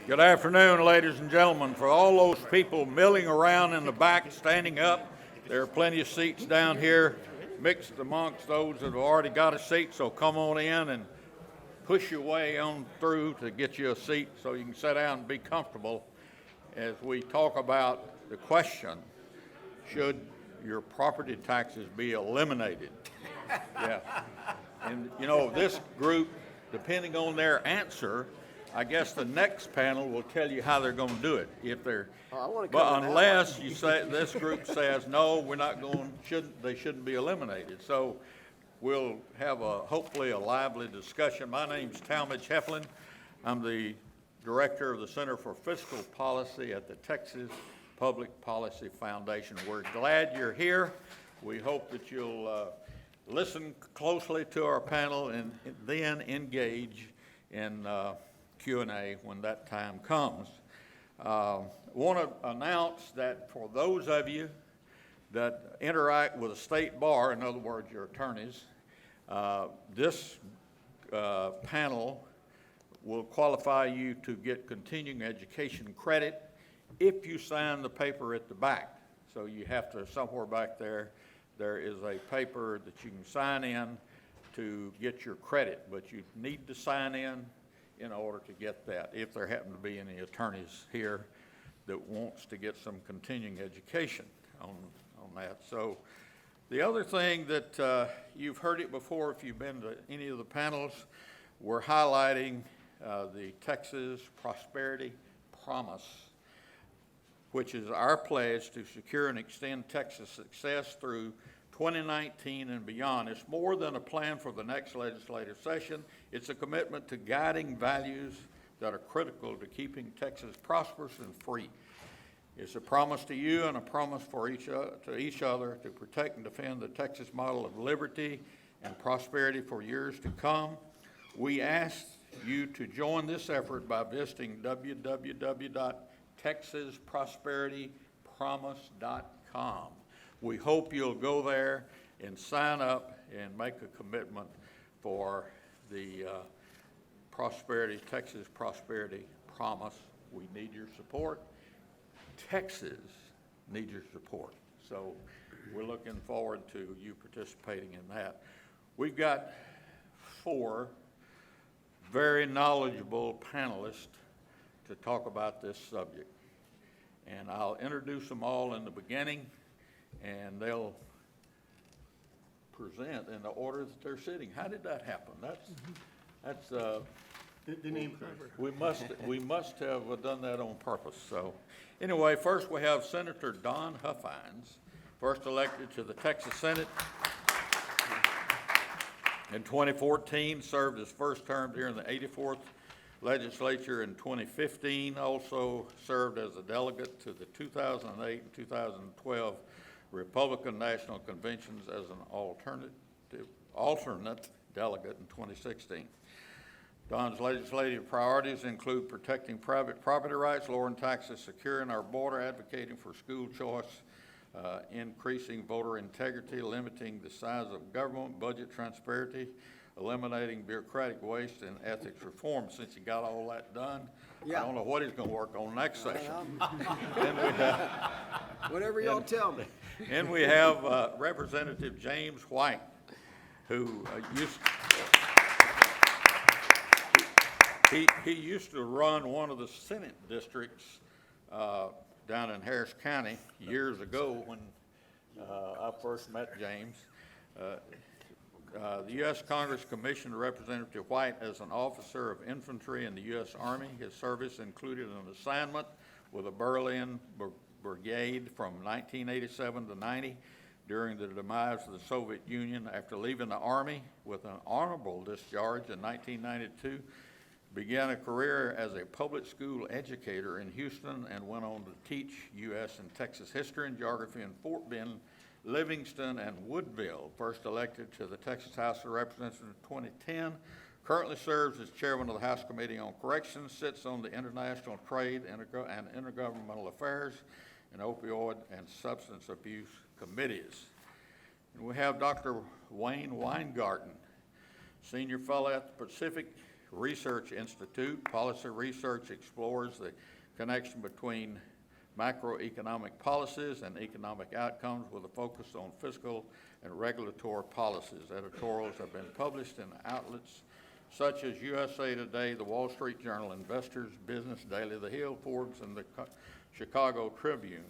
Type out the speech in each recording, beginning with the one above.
Good afternoon, ladies and gentlemen. For all those people milling around in the back, standing up, there are plenty of seats down here mixed amongst those that have already got a seat, so come on in and push your way on through to get you a seat so you can sit down and be comfortable as we talk about the question, should your property taxes be eliminated? Yeah. And, you know, this group, depending on their answer, I guess the next panel will tell you how they're going to do it. If they're, but unless you say this group says no, we're not going. They shouldn't be eliminated. So we'll have hopefully a lively discussion. My name's Talmadge Heflin. I'm the director of the Center for Fiscal Policy at the Texas Public Policy Foundation. We're glad you're here. We hope that you'll listen closely to our panel and then engage in Q&A when that time comes. I want to announce that for those of you that interact with a state bar, in other words, your attorneys, this panel will qualify you to get continuing education credit if you sign the paper at the back. So you have to, somewhere back there, there is a paper that you can sign in to get your credit, but you need to sign in order to get that, if there happen to be any attorneys here that wants to get some continuing education on that. So the other thing that you've heard it before if you've been to any of the panels, we're highlighting the Texas Prosperity Promise, which is our pledge to secure and extend Texas success through 2019 and beyond. It's more than a plan for the next legislative session. It's a commitment to guiding values that are critical to keeping Texas prosperous and free. It's a promise to you and a promise for each other to protect and defend the Texas model of liberty and prosperity for years to come. We ask you to join this effort by visiting www.texasprosperitypromise.com. We hope you'll go there and sign up and make a commitment for the Texas Prosperity Promise. We need your support. Texas needs your support. So we're looking forward to you participating in that. We've got 4 very knowledgeable panelists to talk about this subject. And I'll introduce them all in the beginning, and they'll present in the order that they're sitting. How did that happen? That's The name we must have done that on purpose. So anyway, first we have Senator Don Huffines, first elected to the Texas Senate in 2014, served his first term during the 84th legislature in 2015, also served as a delegate to the 2008 and 2012 Republican National Conventions as an alternate delegate in 2016. Don's legislative priorities include protecting private property rights, lowering taxes, securing our border, advocating for school choice, increasing voter integrity, limiting the size of government, budget transparency, eliminating bureaucratic waste, and ethics reform. Since he got all that done, yeah. I don't know what he's going to work on next session. Then we have, whatever y'all tell me. And we have Representative James White, who he used to run one of the Senate districts down in Harris County years ago when I first met James. The U.S. Congress commissioned Representative White as an officer of infantry in the U.S. Army. His service included an assignment with a Berlin Brigade from 1987 to 90 during the demise of the Soviet Union. After leaving the Army with an honorable discharge in 1992, began a career as a public school educator in Houston and went on to teach U.S. and Texas history and geography in Fort Bend, Livingston, and Woodville. First elected to the Texas House of Representatives in 2010, currently serves as chairman of the House Committee on Corrections, sits on the International Trade and Intergovernmental Affairs and Opioid and Substance Abuse Committees. And we have Dr. Wayne Weingarten, senior fellow at the Pacific Research Institute. Policy research explores the connection between macroeconomic policies and economic outcomes with a focus on fiscal and regulatory policies. Editorials have been published in outlets such as USA Today, the Wall Street Journal, Investors, Business Daily, The Hill, Forbes, and the Chicago Tribune.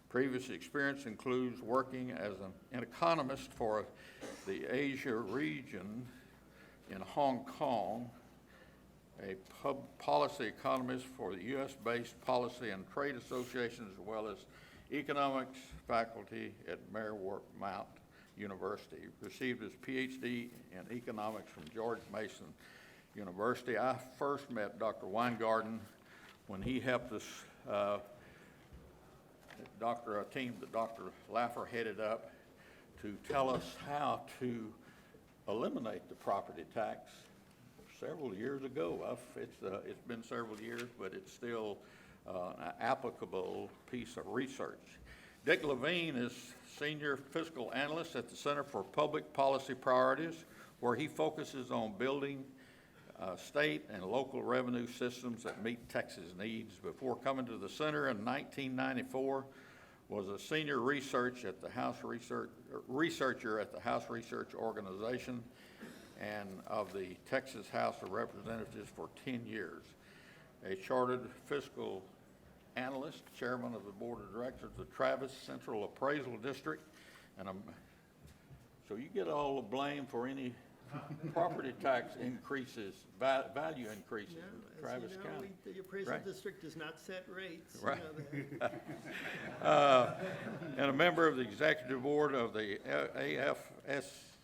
Previous experience includes working as an economist for the Asia region in Hong Kong, a policy economist for the U.S.-based policy and trade associations, as well as economics faculty at Marymount University. Received his PhD in economics from George Mason University. I first met Dr. Weingarten when he helped us, a team that Dr. Laffer headed up to tell us how to eliminate the property tax several years ago. It's been several years, but it's still an applicable piece of research. Dick Lavine is Senior Fiscal Analyst at the Center for Public Policy Priorities, where he focuses on building state and local revenue systems that meet Texas needs. Before coming to the center in 1994, was a senior researcher at the House Research Organization and of the Texas House of Representatives for 10 years. A chartered fiscal analyst, chairman of the board of directors of the Travis Central Appraisal District, and so you get all the blame for any property tax increases, value increases in Travis County. The appraisal Right. district does not set rates. Right. You know that. And a member of the executive board of the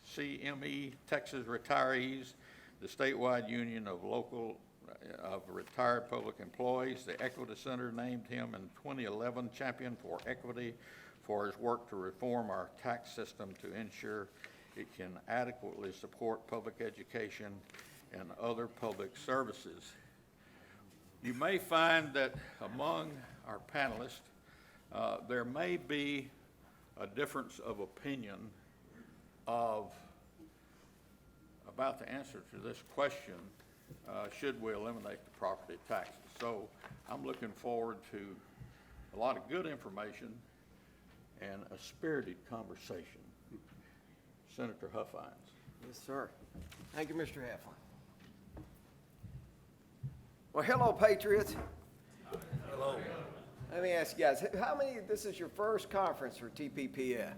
AFSCME Texas Retirees, the statewide union of retired public employees. The Equity Center named him in 2011 champion for equity for his work to reform our tax system to ensure it can adequately support public education and other public services. You may find that among our panelists, there may be a difference of opinion about the answer to this question, should we eliminate the property taxes? So I'm looking forward to a lot of good information and a spirited conversation. Senator Huffines. Yes, sir. Thank you, Mr. Heflin. Well, hello, Patriots. Hello. Let me ask you guys, this is your first conference for TPPF?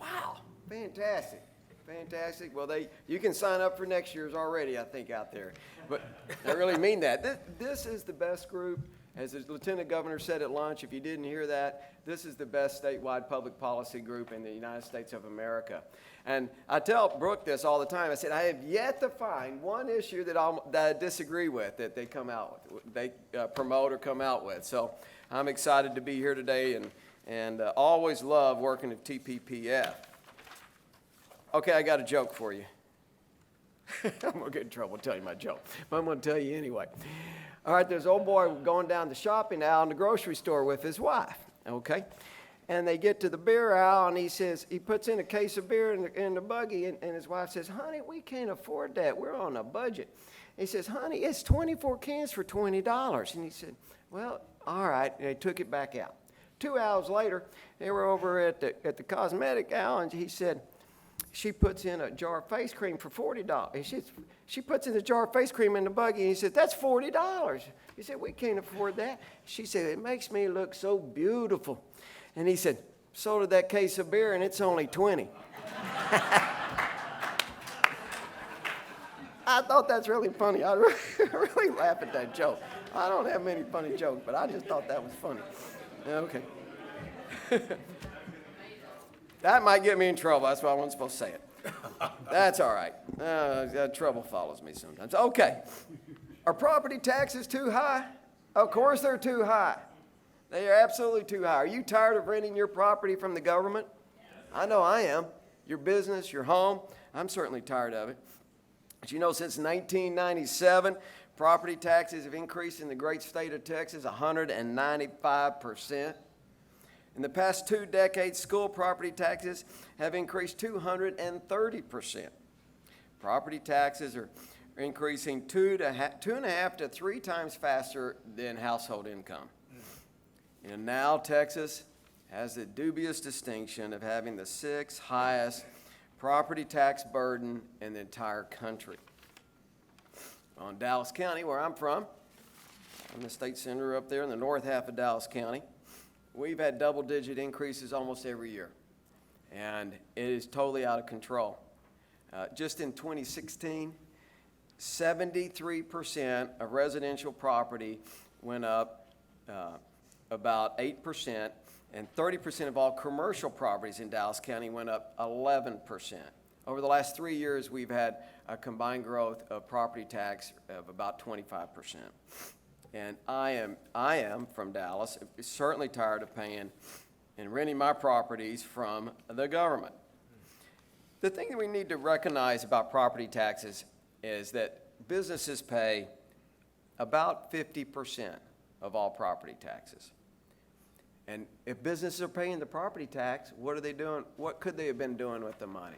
Wow, fantastic, fantastic. Well, you can sign up for next year's already, I think, out there. But I really mean that. This is the best group. As the Lieutenant Governor said at lunch, if you didn't hear that, this is the best statewide public policy group in the United States of America. And I tell Brooke this all the time. I said, I have yet to find one issue that I disagree with that they come out with, they promote or come out with. So I'm excited to be here today and always love working at TPPF. Okay, I got a joke for you. I'm going to get in trouble telling my joke, but I'm going to tell you anyway. All right, there's an old boy going down the shopping aisle in the grocery store with his wife, okay? And they get to the beer aisle, and he puts in a case of beer in the buggy, and his wife says, honey, we can't afford that. We're on a budget. He says, honey, it's 24 cans for $20. And he said, well, all right. And they took it back out. 2 hours later, they were over at the cosmetic aisle, and he said, she puts in a jar of face cream for $40. She puts in a jar of face cream in the buggy, and he said, that's $40. He said, we can't afford that. She said, it makes me look so beautiful. And he said, so did that case of beer, and it's only 20. I thought that's really funny. I really laugh at that joke. I don't have many funny jokes, but I just thought that was funny. Okay. That might get me in trouble. That's why I wasn't supposed to say it. That's all right. Trouble follows me sometimes. Okay. Are property taxes too high? Of course they're too high. They are absolutely too high. Are you tired of renting your property from the government? I know I am. Your business, your home. I'm certainly tired of it. But you know, since 1997, property taxes have increased in the great state of Texas 195%. In the past 2 decades, school property taxes have increased 230%. Property taxes are increasing 2.5 to 3 times faster than household income. And now Texas has the dubious distinction of having the 6th highest property tax burden in the entire country. On Dallas County, where I'm from, I'm the state senator up there in the north half of Dallas County, we've had double-digit increases almost every year, and it is totally out of control. Just in 2016, 73% of residential property went up about 8%, and 30% of all commercial properties in Dallas County went up 11%. Over the last 3 years, we've had a combined growth of property tax of about 25%. And I am from Dallas, certainly tired of paying and renting my properties from the government. The thing that we need to recognize about property taxes is that businesses pay about 50% of all property taxes. And if businesses are paying the property tax, what are they doing? What could they have been doing with the money?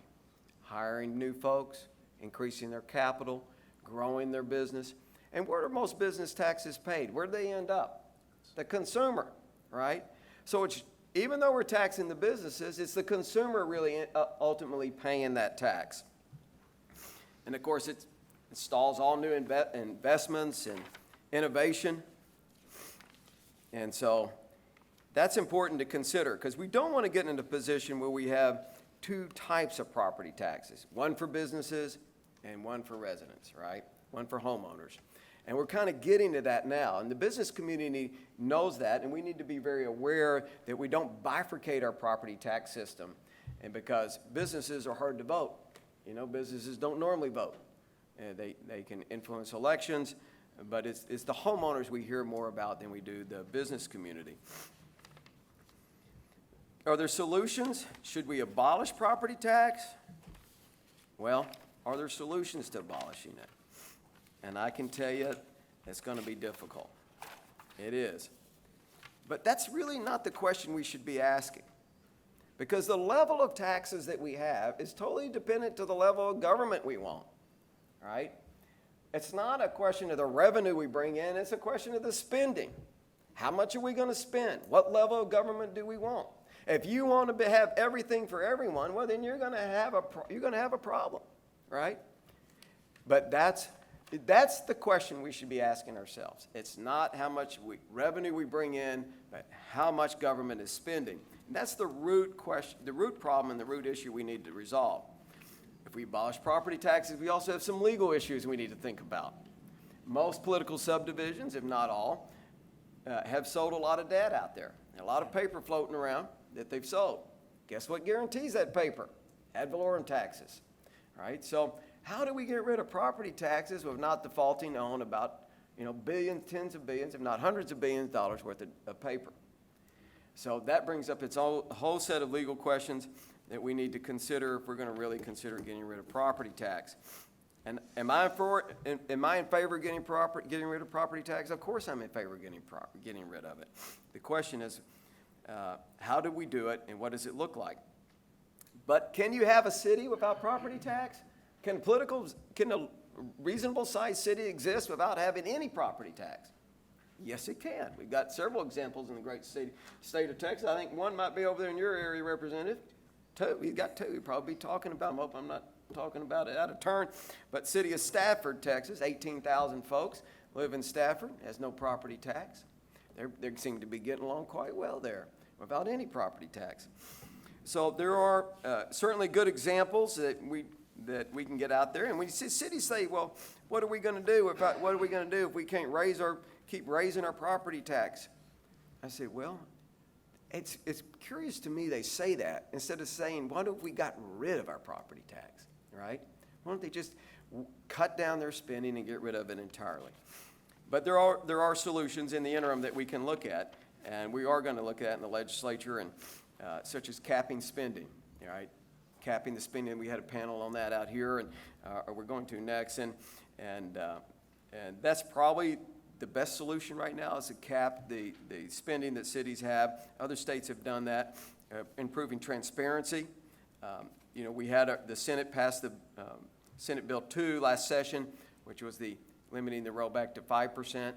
Hiring new folks, increasing their capital, growing their business. And where are most business taxes paid? Where do they end up? The consumer, right? So even though we're taxing the businesses, it's the consumer really ultimately paying that tax. And of course, it stalls all new investments and innovation. And so that's important to consider, because we don't want to get into a position where we have 2 types of property taxes, one for businesses and one for residents, right? One for homeowners. And we're kind of getting to that now. And the business community knows that, and we need to be very aware that we don't bifurcate our property tax system. And because businesses are hard to vote. You know, businesses don't normally vote. They can influence elections, but it's the homeowners we hear more about than we do the business community. Are there solutions? Should we abolish property tax? Well, are there solutions to abolishing it? And I can tell you it's going to be difficult. It is. But that's really not the question we should be asking. Because the level of taxes that we have is totally dependent to the level of government we want, right? It's not a question of the revenue we bring in, it's a question of the spending. How much are we going to spend? What level of government do we want? If you want to have everything for everyone, well, then you're going to have a problem, right? But that's the question we should be asking ourselves. It's not how much revenue we bring in, but how much government is spending. And that's the root question, the root problem and the root issue we need to resolve. If we abolish property taxes, we also have some legal issues we need to think about. Most political subdivisions, if not all, have sold a lot of debt out there. A lot of paper floating around that they've sold. Guess what guarantees that paper? Ad valorem taxes, right? So how do we get rid of property taxes with not defaulting on about, billions, tens of billions, if not hundreds of billions of dollars worth of paper? So that brings up its own whole set of legal questions that we need to consider if we're going to really consider getting rid of property tax. And am I in favor of getting rid of property tax? Of course I'm in favor of getting rid of it. The question is, how do we do it, and what does it look like? But can you have a city without property tax? Can a reasonable sized city exist without having any property tax? Yes, it can. We've got several examples in the great state of Texas. I think one might be over there in your area, Representative. 2. We've got 2. You'll probably be talking about them. I hope I'm not talking about it out of turn. But city of Stafford, Texas, 18,000 folks live in Stafford, has no property tax. They seem to be getting along quite well there without any property tax. So there are certainly good examples that we can get out there. And when cities say, well, what are we going to do if we can't keep raising our property tax? I say, well, it's curious to me they say that instead of saying, what if we got rid of our property tax, right? Why don't they just cut down their spending and get rid of it entirely? But there are solutions in the interim that we can look at, and we are going to look at in the legislature, and such as capping spending, right? Capping the spending. We had a panel on that out here, and we're going to next, and that's probably the best solution right now is to cap the spending that cities have. Other states have done that, improving transparency. We had the Senate passed the Senate Bill 2 last session, which was the limiting the rollback to 5%.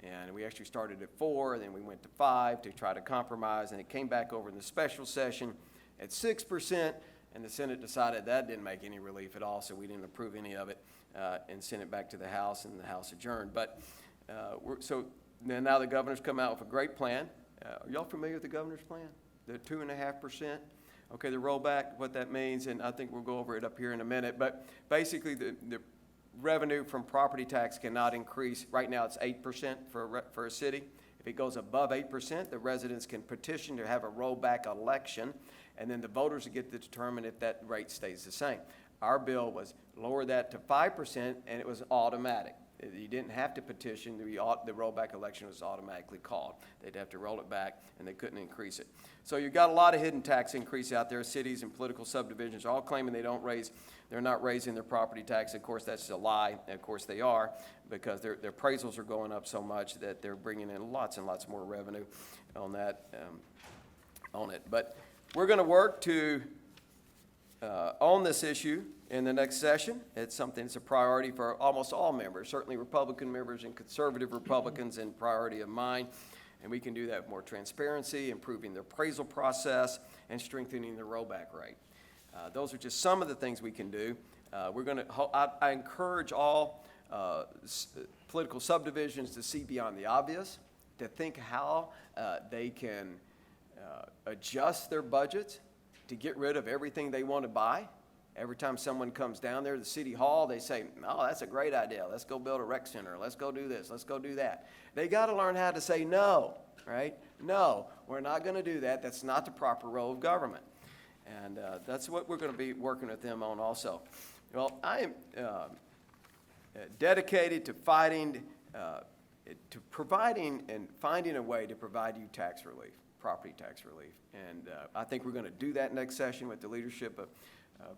And we actually started at 4, then we went to 5 to try to compromise, and it came back over in the special session at 6%, and the Senate decided that didn't make any relief at all, so we didn't approve any of it and sent it back to the House, and the House adjourned. But so now the governor's come out with a great plan. Are y'all familiar with the governor's plan? The 2.5%? Okay, the rollback, what that means, and I think we'll go over it up here in a minute, but basically the revenue from property tax cannot increase. Right now it's 8% for a city. If it goes above 8%, the residents can petition to have a rollback election, and then the voters get to determine if that rate stays the same. Our bill was lower that to 5%, and it was automatic. You didn't have to petition. The rollback election was automatically called. They'd have to roll it back, and they couldn't increase it. So you've got a lot of hidden tax increase out there. Cities and political subdivisions are all claiming they're not raising their property tax. Of course, that's a lie. Of course, they are, because their appraisals are going up so much that they're bringing in lots and lots more revenue on that, on it. But we're going to work to on this issue in the next session. It's something that's a priority for almost all members, certainly Republican members and conservative Republicans, and priority of mine. And we can do that with more transparency, improving the appraisal process, and strengthening the rollback rate. Those are just some of the things we can do. I encourage all political subdivisions to see beyond the obvious, to think how they can adjust their budgets to get rid of everything they want to buy. Every time someone comes down there to the city hall, they say, "Oh, that's a great idea. Let's go build a rec center. Let's go do this. Let's go do that." They got to learn how to say no, right? No, we're not going to do that. That's not the proper role of government. And that's what we're going to be working with them on also. Well, I am dedicated to fighting, to providing and finding a way to provide you tax relief, property tax relief. And I think we're going to do that next session with the leadership of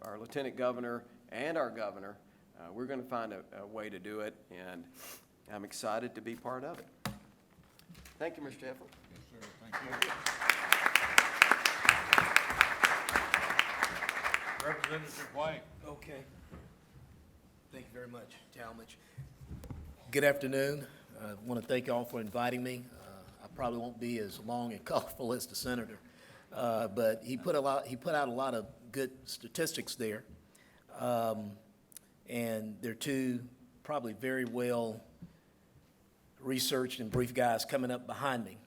our lieutenant governor and our governor. We're going to find a way to do it, and I'm excited to be part of it. Thank you, Mr. Heflin. Yes, sir. Thank you. Representative White. Okay. Thank you very much, Talmadge. Good afternoon. I want to thank you all for inviting me. I probably won't be as long and colorful as the senator, but he put out a lot of good statistics there, and they're two probably very well researched and brief guys coming up behind me.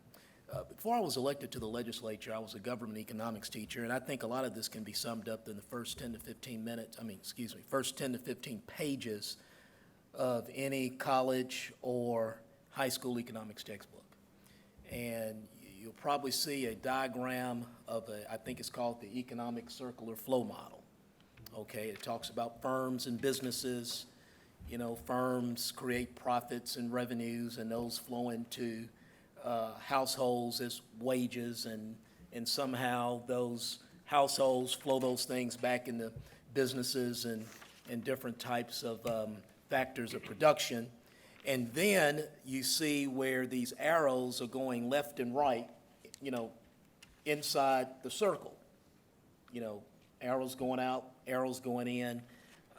Before I was elected to the legislature, I was a government economics teacher, and I think a lot of this can be summed up in the first 10 to 15 pages of any college or high school economics textbook. And you'll probably see a diagram of I think it's called the economic circular flow model. Okay, it talks about firms and businesses. You know, firms create profits and revenues, and those flow into households as wages, and somehow those households flow those things back into businesses and different types of factors of production. And then you see where these arrows are going left and right, you know, inside the circle. You know, arrows going out, arrows going in.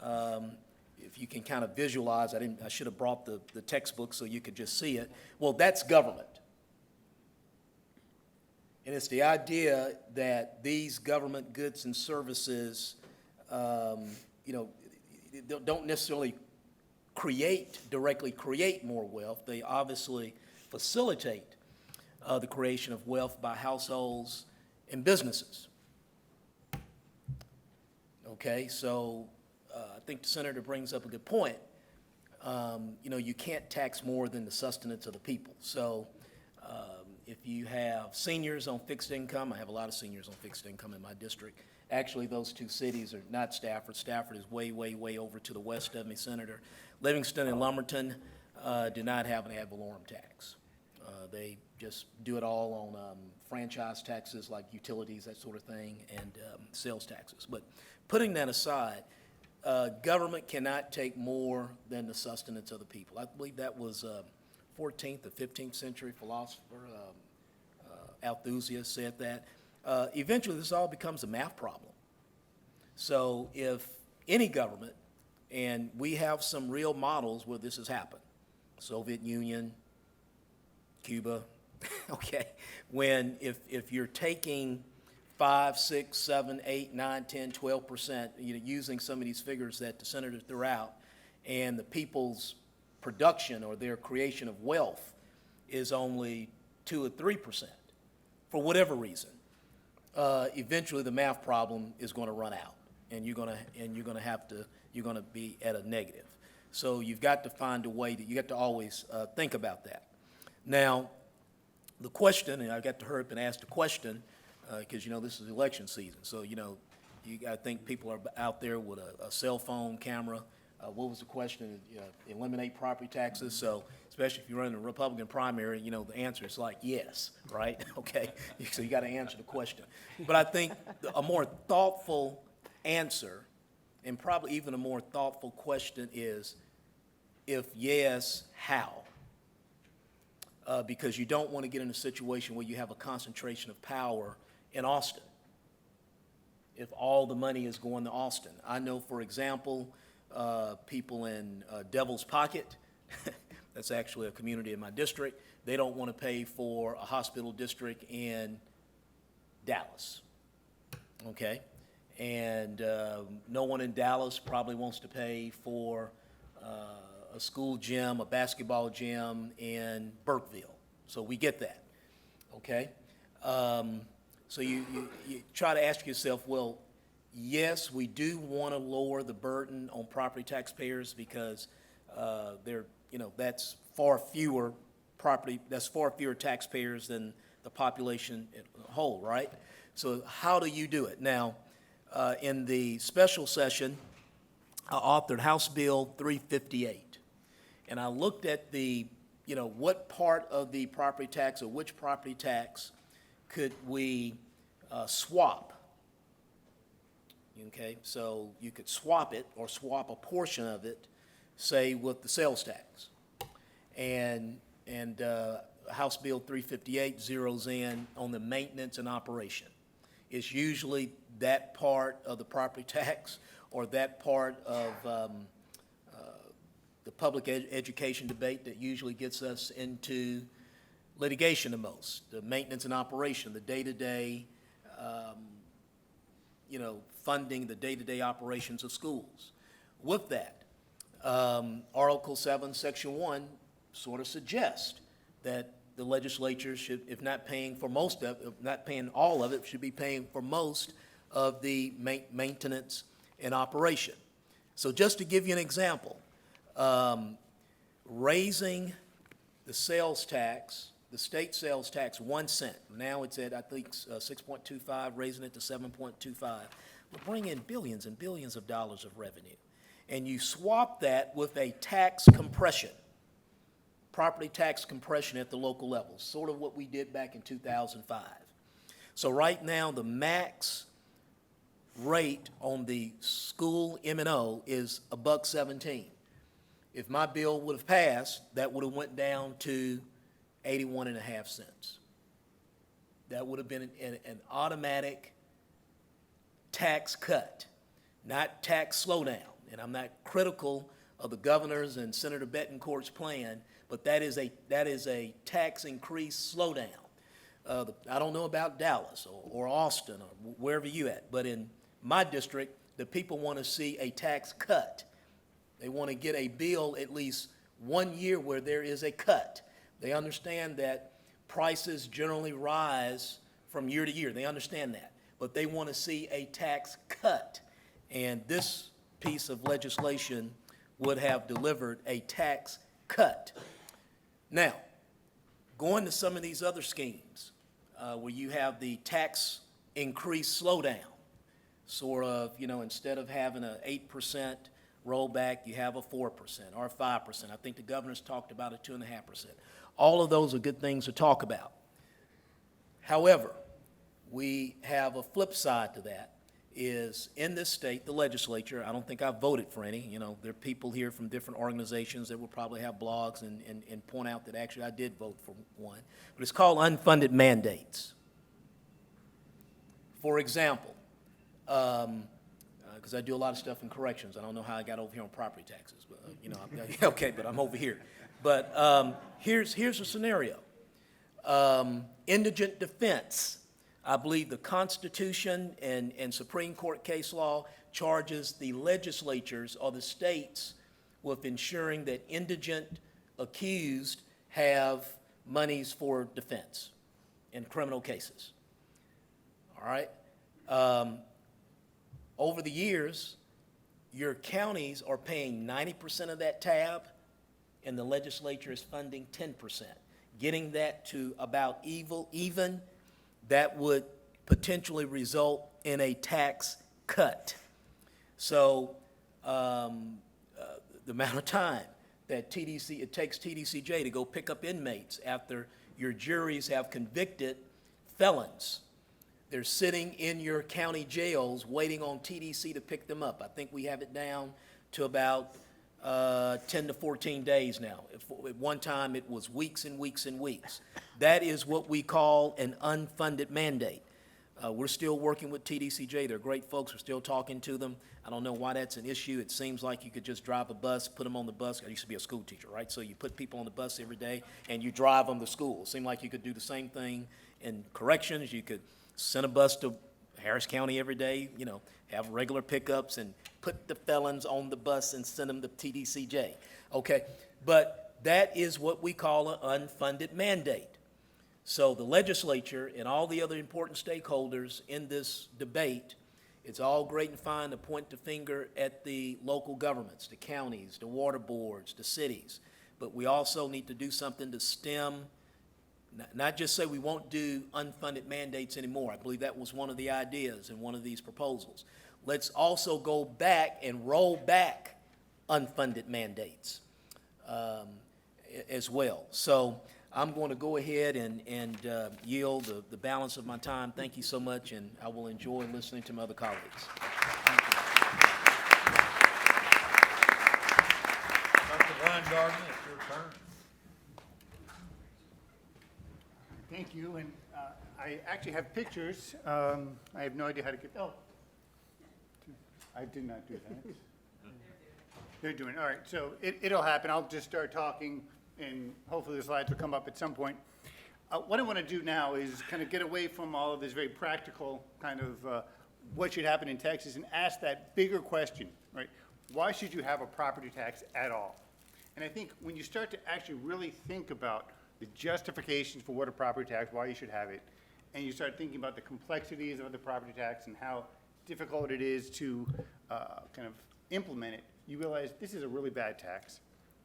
If you can kind of visualize, I should have brought the textbook so you could just see it. Well, that's government. And it's the idea that these government goods and services, you know, don't necessarily directly create more wealth. They obviously facilitate the creation of wealth by households and businesses. Okay, so I think the senator brings up a good point. You know, you can't tax more than the sustenance of the people. So if you have seniors on fixed income, I have a lot of seniors on fixed income in my district. Actually, those two cities are not Stafford. Stafford is way, way, way over to the west of me, Senator. Livingston and Lumberton do not have an ad valorem tax. They just do it all on franchise taxes like utilities, that sort of thing, and sales taxes. But putting that aside, government cannot take more than the sustenance of the people. I believe that was 14th or 15th century philosopher, Althusius said that. Eventually, this all becomes a math problem. So if any government, And we have some real models where this has happened. Soviet Union, Cuba, okay? When if you're taking 5, 6, 7, 8, 9, 10, 12%, using some of these figures that the senator threw out, and the people's production or their creation of wealth is only 2 or 3%, for whatever reason, eventually the math problem is going to run out, and you're going to be at a negative. So you've got to find a way that you got to always think about that. Now, the question, and I got to hurry up and ask the question, because this is election season. So I think people are out there with a cell phone camera. What was the question? Eliminate property taxes. So especially if you run in a Republican primary, the answer is like yes, right? Okay. So you got to answer the question. But I think a more thoughtful answer, and probably even a more thoughtful question, is if yes, how? Because you don't want to get in a situation where you have a concentration of power in Austin if all the money is going to Austin. I know, for example, people in Devil's Pocket, that's actually a community in my district, they don't want to pay for a hospital district in Dallas, okay? And no one in Dallas probably wants to pay for a school gym, a basketball gym in Burkeville. So we get that, okay? So you try to ask yourself, well, yes, we do want to lower the burden on property taxpayers because that's far fewer taxpayers than the population as a whole, right? So how do you do it? Now, in the special session, I authored House Bill 358. And I looked at what part of the property tax or which property tax could we swap. Okay, so you could swap it or swap a portion of it, say, with the sales tax. And House Bill 358 zeroes in on the maintenance and operation. It's usually that part of the property tax or that part of the public education debate that usually gets us into litigation the most, the maintenance and operation, the day-to-day, funding the day-to-day operations of schools. With that, Article 7, Section 1 sort of suggests that the legislature should, if not paying for most of it, not paying all of it, should be paying for most of the maintenance and operation. So just to give you an example, raising the sales tax, the state sales tax 1 cent. Now it's at, I think, 6.25, raising it to 7.25. We're bringing in billions and billions of dollars of revenue. And you swap that with a tax compression, property tax compression at the local level, sort of what we did back in 2005. So right now, the max rate on the school M&O is $1.17. If my bill would have passed, that would have went down to 81.5 cents. That would have been an automatic tax cut, not tax slowdown. And I'm not critical of the governor's and Senator Betancourt's plan, but that is a tax increase slowdown. I don't know about Dallas or Austin or wherever you at, but in my district, the people want to see a tax cut. They want to get a bill at least 1 year where there is a cut. They understand that prices generally rise from year to year. They understand that. But they want to see a tax cut. And this piece of legislation would have delivered a tax cut. Now, going to some of these other schemes where you have the tax increase slowdown, sort of, instead of having an 8% rollback, you have a 4% or 5%. I think the governor's talked about a 2.5%. All of those are good things to talk about. However, we have a flip side to that, is in this state, the legislature, I don't think I voted for any. There are people here from different organizations that will probably have blogs and point out that actually I did vote for one. But it's called unfunded mandates. For example, because I do a lot of stuff in corrections. I don't know how I got over here on property taxes, but, okay, but I'm over here. But here's a scenario. Indigent defense. I believe the Constitution and Supreme Court case law charges the legislatures or the states with ensuring that indigent accused have monies for defense in criminal cases. All right? Over the years, your counties are paying 90% of that tab, and the legislature is funding 10%. Getting that to about even, that would potentially result in a tax cut. So the amount of time that it takes TDCJ to go pick up inmates after your juries have convicted felons. They're sitting in your county jails waiting on TDC to pick them up. I think we have it down to about 10 to 14 days now. At one time, it was weeks and weeks and weeks. That is what we call an unfunded mandate. We're still working with TDCJ. They're great folks. We're still talking to them. I don't know why that's an issue. It seems like you could just drive a bus, put them on the bus. I used to be a school teacher, right? So you put people on the bus every day, and you drive them to school. It seemed like you could do the same thing in corrections. You could send a bus to Harris County every day, have regular pickups and put the felons on the bus and send them to TDCJ. Okay, but that is what we call an unfunded mandate. So the legislature and all the other important stakeholders in this debate, it's all great and fine to point the finger at the local governments, the counties, the water boards, the cities, but we also need to do something to stem, not just say we won't do unfunded mandates anymore. I believe that was one of the ideas in one of these proposals. Let's also go back and roll back unfunded mandates as well. So I'm going to go ahead and yield the balance of my time. Thank you so much, and I will enjoy listening to my other colleagues. Dr. Weingarten, it's your turn. Thank you, and I actually have pictures. I have no idea how to get, I did not do that. They're doing, all right, so it'll happen. I'll just start talking, and hopefully the slides will come up at some point. What I want to do now is kind of get away from all of this very practical kind of what should happen in Texas and ask that bigger question, right? Why should you have a property tax at all? And I think when you start to actually really think about the justifications for what a property tax, why you should have it, and you start thinking about the complexities of the property tax and how difficult it is to kind of implement it, you realize this is a really bad tax.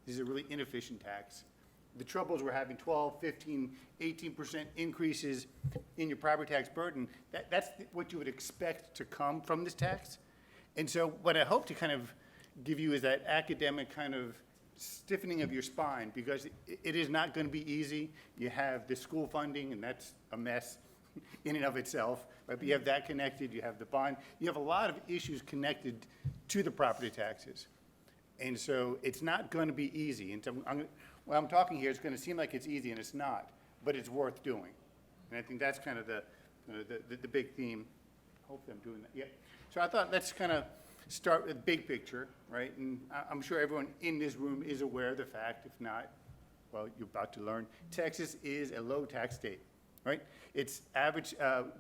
This is a really inefficient tax. The troubles we're having 12, 15, 18% increases in your property tax burden, that's what you would expect to come from this tax. And so what I hope to kind of give you is that academic kind of stiffening of your spine, because it is not going to be easy. You have the school funding, and that's a mess in and of itself, right? But you have that connected, you have the bond, you have a lot of issues connected to the property taxes. And so it's not going to be easy. And so when I'm talking here, it's going to seem like it's easy, and it's not, but it's worth doing. And I think that's kind of the big theme. Hopefully I'm doing that. Yeah. So I thought let's kind of start with big picture, right? And I'm sure everyone in this room is aware of the fact. If not, well, you're about to learn. Texas is a low tax state, right? Its average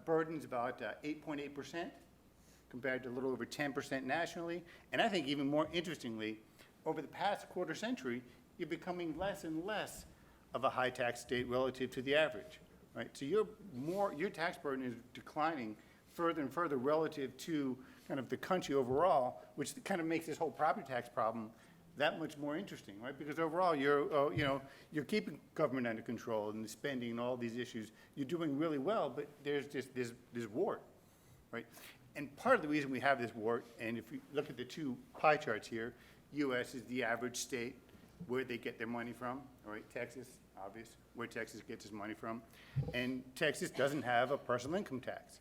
burden's about 8.8% compared to a little over 10% nationally. And I think even more interestingly, over the past quarter century, you're becoming less and less of a high tax state relative to the average, right? So your tax burden is declining further and further relative to kind of the country overall, which kind of makes this whole property tax problem that much more interesting, right? Because overall, you're keeping government under control and the spending and all these issues. You're doing really well, but there's just this wart, right? And part of the reason we have this wart, and if we look at the two pie charts here, U.S. is the average state where they get their money from, all right? Texas, obvious, where Texas gets its money from. And Texas doesn't have a personal income tax.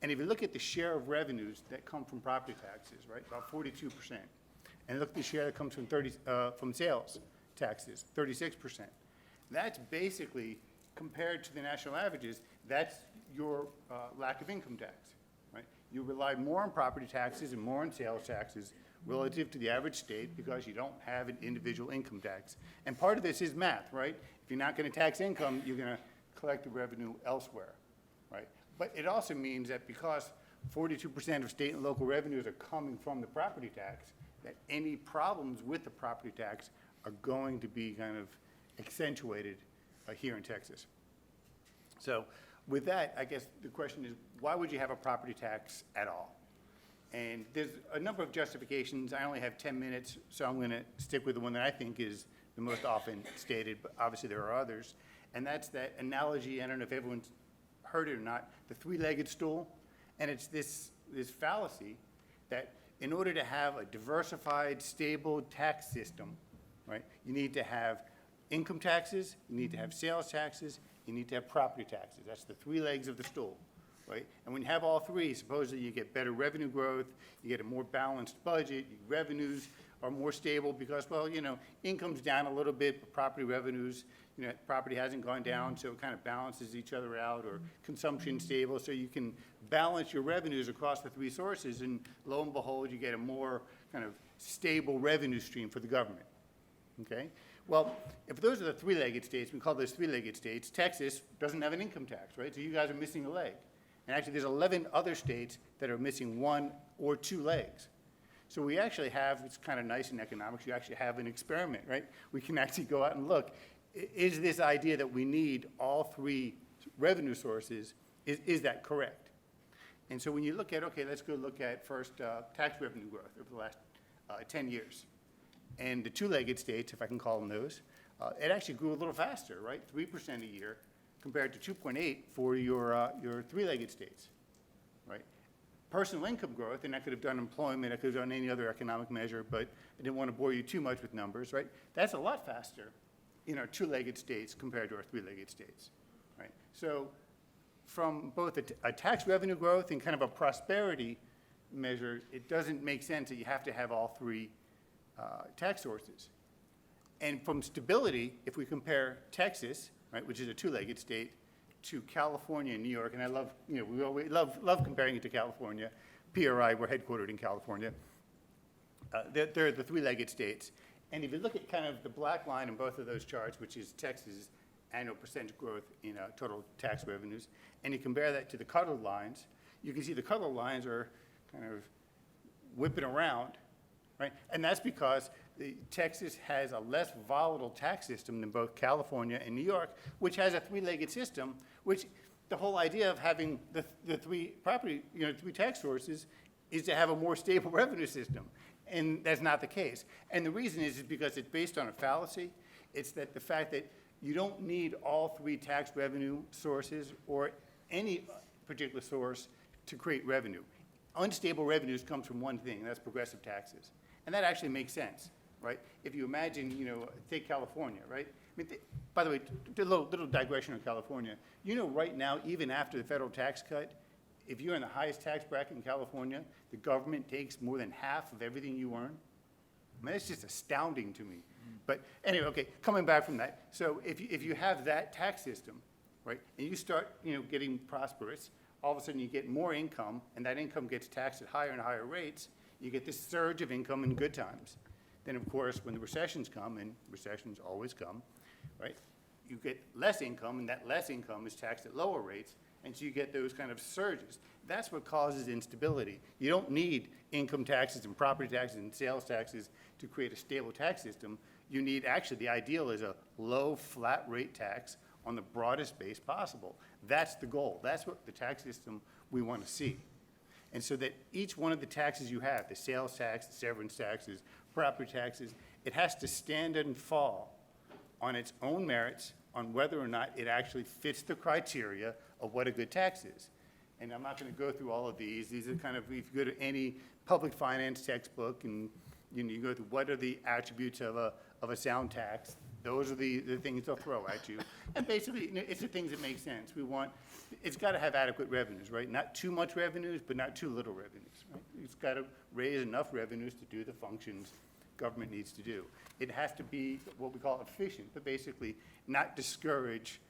And if you look at the share of revenues that come from property taxes, right, about 42%. And look at the share that comes from sales taxes, 36%. That's basically, compared to the national averages, that's your lack of income tax, right? you rely more on property taxes and more on sales taxes relative to the average state because you don't have an individual income tax. And part of this is math, right? If you're not going to tax income, you're going to collect the revenue elsewhere, right? But it also means that because 42% of state and local revenues are coming from the property tax, that any problems with the property tax are going to be kind of accentuated here in Texas. So with that, I guess the question is, why would you have a property tax at all? And there's a number of justifications. I only have 10 minutes, so I'm going to stick with the one that I think is the most often stated, but obviously there are others. And that's that analogy, I don't know if everyone's heard it or not, the three-legged stool. And it's this fallacy that in order to have a diversified, stable tax system, right, you need to have income taxes, you need to have sales taxes, you need to have property taxes. That's the three legs of the stool, right? And when you have all three, supposedly you get better revenue growth, you get a more balanced budget, your revenues are more stable because, well, you know, income's down a little bit, but property revenues, you know, property hasn't gone down, so it kind of balances each other out, or consumption stable, so you can balance your revenues across the three sources, and lo and behold, you get a more kind of stable revenue stream for the government, okay? Well, if those are the three-legged states, we call those three-legged states, Texas doesn't have an income tax, right? So you guys are missing a leg. And actually, there's 11 other states that are missing one or two legs. So we actually have, it's kind of nice in economics, you actually have an experiment, right? We can actually go out and look, is this idea that we need all three revenue sources, is that correct? And so when you look at, okay, let's go look at first tax revenue growth over the last 10 years. And the two-legged states, if I can call them those, it actually grew a little faster, right? 3% a year compared to 2.8 for your three-legged states, right? Personal income growth, and I could have done employment, I could have done any other economic measure, but I didn't want to bore you too much with numbers, right? That's a lot faster in our two-legged states compared to our three-legged states, right? So from both a tax revenue growth and kind of a prosperity measure, it doesn't make sense that you have to have all three tax sources. And from stability, if we compare Texas, right, which is a two-legged state, to California and New York, and I love, you know, we always love comparing it to California. PRI, we're headquartered in California. They're the three-legged states. And if you look at kind of the black line in both of those charts, which is Texas' annual percentage growth in total tax revenues, and you compare that to the colored lines, you can see the colored lines are kind of whipping around, right? And that's because Texas has a less volatile tax system than both California and New York, which has a three-legged system, which the whole idea of having the three three tax sources is to have a more stable revenue system. And that's not the case. And the reason is because it's based on a fallacy. It's that the fact that you don't need all three tax revenue sources or any particular source to create revenue. Unstable revenues comes from one thing, and that's progressive taxes. And that actually makes sense, right? If you imagine, you know, take California, right? I mean, by the way, a little digression on California. You know, right now, even after the federal tax cut, if you're in the highest tax bracket in California, the government takes more than half of everything you earn. I mean, it's just astounding to me. But anyway, okay, coming back from that. So if you have that tax system, right, and you start, you know, getting prosperous, all of a sudden you get more income, and that income gets taxed at higher and higher rates, you get this surge of income in good times. Then, of course, when the recessions come, and recessions always come, right, you get less income, and that less income is taxed at lower rates, and so you get those kind of surges. That's what causes instability. You don't need income taxes and property taxes and sales taxes to create a stable tax system. You need, actually, the ideal is a low, flat rate tax on the broadest base possible. That's the goal. That's what the tax system we want to see. And so that each one of the taxes you have, the sales tax, the severance taxes, property taxes, it has to stand and fall on its own merits on whether or not it actually fits the criteria of what a good tax is. And I'm not going to go through all of these. These are kind of, if you go to any public finance textbook and you go through what are the attributes of a sound tax, those are the things they'll throw at you. And basically, it's the things that make sense. It's got to have adequate revenues, right? Not too much revenues, but not too little revenues, right? It's got to raise enough revenues to do the functions government needs to do. It has to be what we call efficient, but basically not discourage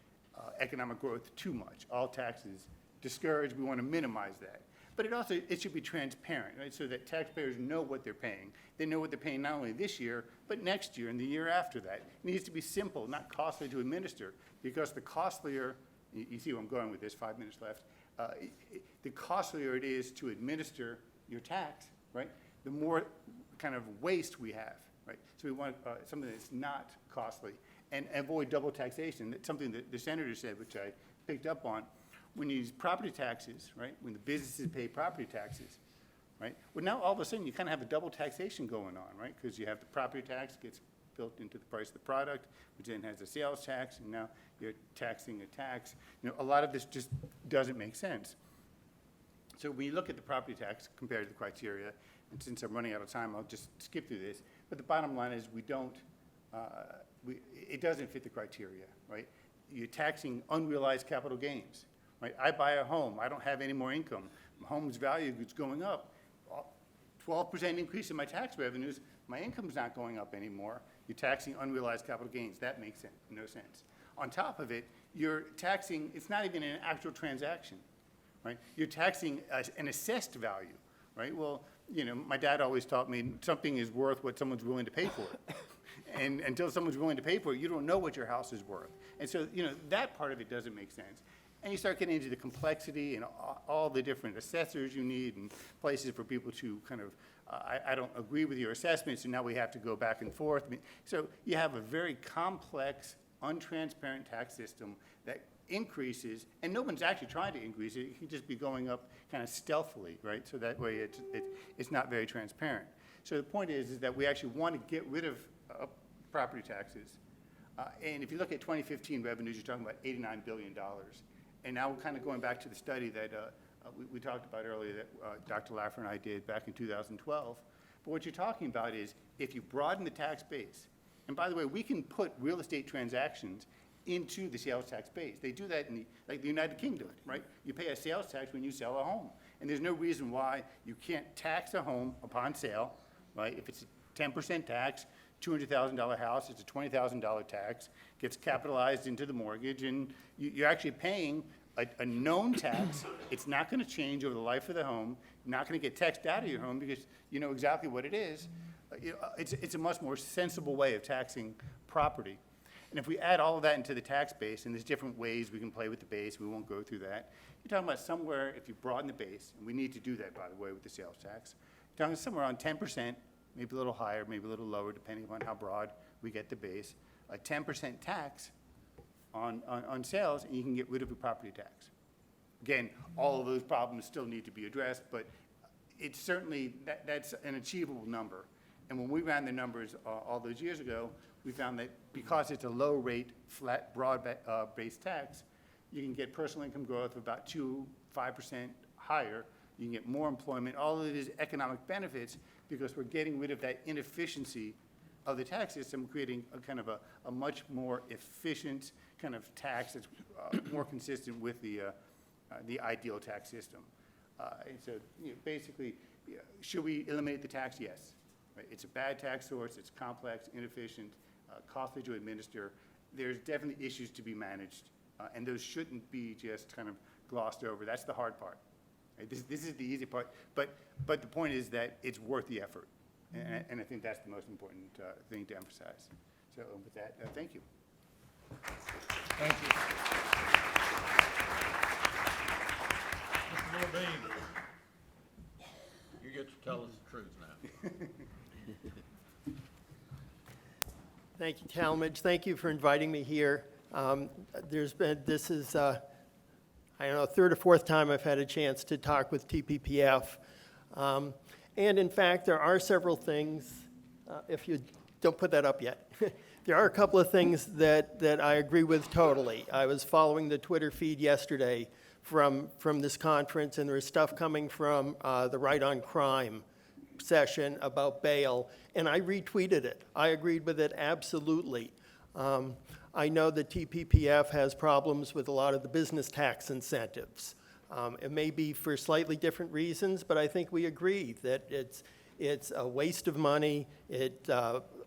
economic growth too much. All taxes discourage, we want to minimize that. But it should be transparent, right? So that taxpayers know what they're paying. They know what they're paying not only this year, but next year and the year after that. It needs to be simple, not costly to administer, because the costlier, you see where I'm going with this, 5 minutes left, the costlier it is to administer your tax, right? The more kind of waste we have, right? So we want something that's not costly and avoid double taxation. That's something that the senator said, which I picked up on. When you use property taxes, right, when the businesses pay property taxes, right, well, now all of a sudden you kind of have a double taxation going on, right, because you have the property tax gets built into the price of the product, which then has a sales tax, and now you're taxing a tax. You know, a lot of this just doesn't make sense. So when you look at the property tax compared to the criteria, and since I'm running out of time, I'll just skip through this, but the bottom line is it doesn't fit the criteria, right? You're taxing unrealized capital gains. Right? I buy a home, I don't have any more income. My home's value is going up. 12% increase in my tax revenues, my income's not going up anymore. You're taxing unrealized capital gains. That makes no sense. On top of it, you're taxing, it's not even an actual transaction, right? You're taxing an assessed value, right? Well, you know, my dad always taught me something is worth what someone's willing to pay for it. And until someone's willing to pay for it, you don't know what your house is worth. And so, you know, that part of it doesn't make sense. And you start getting into the complexity and all the different assessors you need and places for people to kind of, I don't agree with your assessments, and now we have to go back and forth. I mean, so you have a very complex, untransparent tax system that increases, and no one's actually trying to increase it. It can just be going up kind of stealthily, right? So that way it's not very transparent. So the point is that we actually want to get rid of property taxes. And if you look at 2015 revenues, you're talking about $89 billion. And now we're kind of going back to the study that we talked about earlier that Dr. Laffer and I did back in 2012. But what you're talking about is if you broaden the tax base, and by the way, we can put real estate transactions into the sales tax base. They do that in the United Kingdom, right? You pay a sales tax when you sell a home. And there's no reason why you can't tax a home upon sale, right? If it's a 10% tax, $200,000 house, it's a $20,000 tax, gets capitalized into the mortgage, and you're actually paying a known tax. It's not going to change over the life of the home. You're not going to get taxed out of your home because you know exactly what it is. It's a much more sensible way of taxing property. And if we add all of that into the tax base, and there's different ways we can play with the base, we won't go through that. You're talking about somewhere, if you broaden the base, and we need to do that, by the way, with the sales tax, you're talking somewhere around 10%, maybe a little higher, maybe a little lower, depending upon how broad we get the base, a 10% tax on sales, and you can get rid of your property tax. Again, all of those problems still need to be addressed, but it's certainly, that's an achievable number. And when we ran the numbers all those years ago, we found that because it's a low rate, flat, broad-based tax, you can get personal income growth of about 5% higher. You can get more employment, all of these economic benefits, because we're getting rid of that inefficiency of the tax system, creating a kind of a much more efficient kind of tax that's more consistent with the ideal tax system. And so, you know, basically, should we eliminate the tax? Yes. Right? It's a bad tax source. It's complex, inefficient, costly to administer. There's definitely issues to be managed, and those shouldn't be just kind of glossed over. That's the hard part. Right? This is the easy part, but the point is that it's worth the effort, and I think that's the most important thing to emphasize. So with that, thank you. Thank you. Mr. Lavine, you get to tell us the truth now. Thank you, Talmadge. Thank you for inviting me here. This is, I don't know, third or fourth time I've had a chance to talk with TPPF. And in fact, there are several things, if you don't put that up yet, there are a couple of things that I agree with totally. I was following the Twitter feed yesterday from this conference, and there was stuff coming from the Right on Crime session about bail, and I retweeted it. I agreed with it absolutely. I know that TPPF has problems with a lot of the business tax incentives. It may be for slightly different reasons, but I think we agree that it's a waste of money. It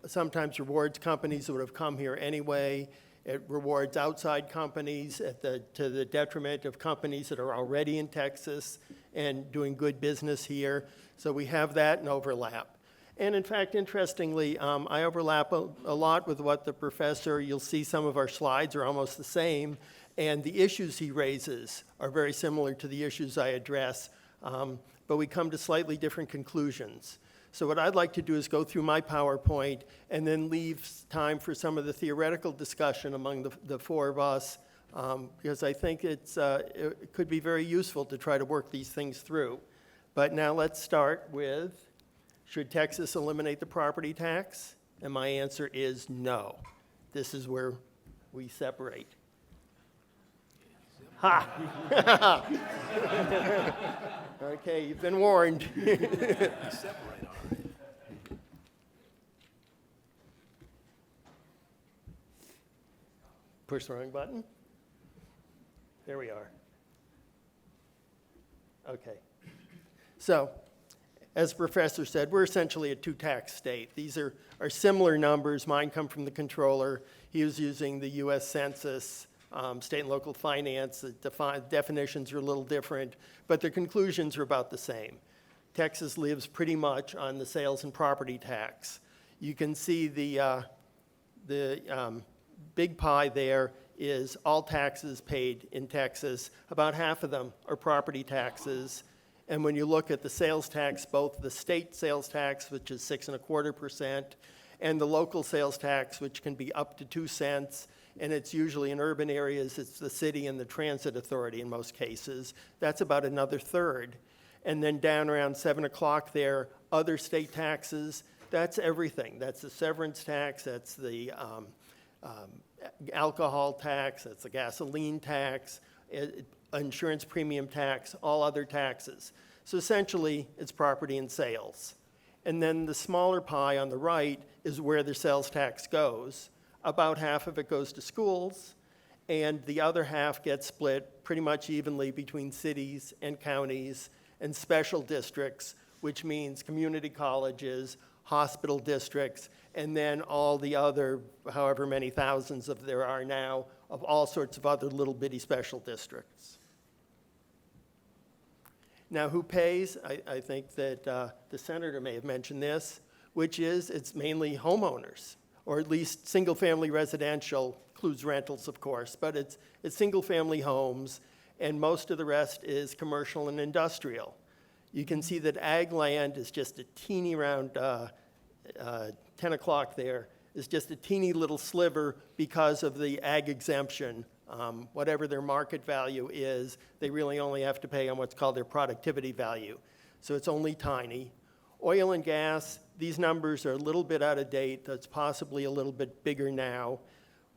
sometimes rewards companies that would have come here anyway. It rewards outside companies to the detriment of companies that are already in Texas. and doing good business here. So we have that in overlap. And in fact, interestingly, I overlap a lot with what the professor, you'll see some of our slides are almost the same, and the issues he raises are very similar to the issues I address, but we come to slightly different conclusions. So what I'd like to do is go through my PowerPoint and then leave time for some of the theoretical discussion among the four of us, because I think it could be very useful to try to work these things through. But now let's start with, should Texas eliminate the property tax? And my answer is no. This is where we separate. Ha! Okay, you've been warned. Push the wrong button. There we are. Okay. So, as the professor said, we're essentially a two-tax state. These are similar numbers. Mine come from the controller. He was using the U.S. Census, state and local finance. The definitions are a little different, but the conclusions are about the same. Texas lives pretty much on the sales and property tax. You can see the big pie there is all taxes paid in Texas. About half of them are property taxes. And when you look at the sales tax, both the state sales tax, which is 6.25%, and the local sales tax, which can be up to 2 cents, and it's usually in urban areas, it's the city and the transit authority in most cases. That's about another third. And then down around 7 o'clock there, other state taxes, that's everything. That's the severance tax, that's the alcohol tax, that's the gasoline tax, insurance premium tax, all other taxes. So essentially, it's property and sales. And then the smaller pie on the right is where the sales tax goes. About half of it goes to schools, and the other half gets split pretty much evenly between cities and counties and special districts, which means community colleges, hospital districts, and then all the other, however many thousands of there are now, of all sorts of other little bitty special districts. Now, who pays? I think that the senator may have mentioned this, which is it's mainly homeowners, or at least single-family residential, includes rentals, of course, but it's single-family homes, and most of the rest is commercial and industrial. You can see that ag land is just a teeny round 10 o'clock there, is just a teeny little sliver because of the ag exemption. Whatever their market value is, they really only have to pay on what's called their productivity value. So it's only tiny. Oil and gas, these numbers are a little bit out of date. That's possibly a little bit bigger now.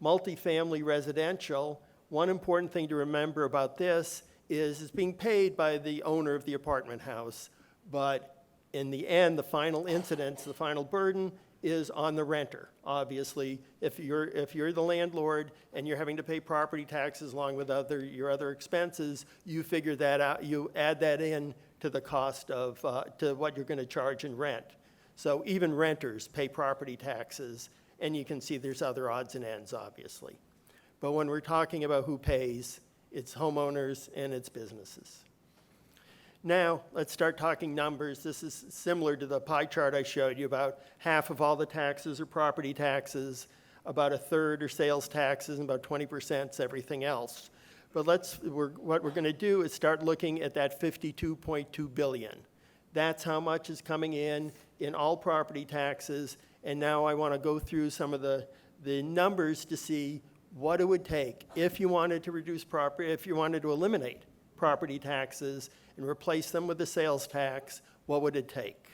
Multifamily residential, one important thing to remember about this is it's being paid by the owner of the apartment house, but in the end, the final incidence, the final burden is on the renter. Obviously, if you're the landlord and you're having to pay property taxes along with your other expenses, you figure that out, you add that in to the cost of, to what you're gonna charge in rent. So even renters pay property taxes, and you can see there's other odds and ends, obviously. But when we're talking about who pays, it's homeowners and it's businesses. Now, let's start talking numbers. This is similar to the pie chart I showed you. About half of all the taxes are property taxes, about a third are sales taxes, and about 20% is everything else. But what we're gonna do is start looking at that $52.2 billion. That's how much is coming in all property taxes, and now I wanna go through some of the numbers to see what it would take if you wanted to if you wanted to eliminate property taxes and replace them with the sales tax, what would it take?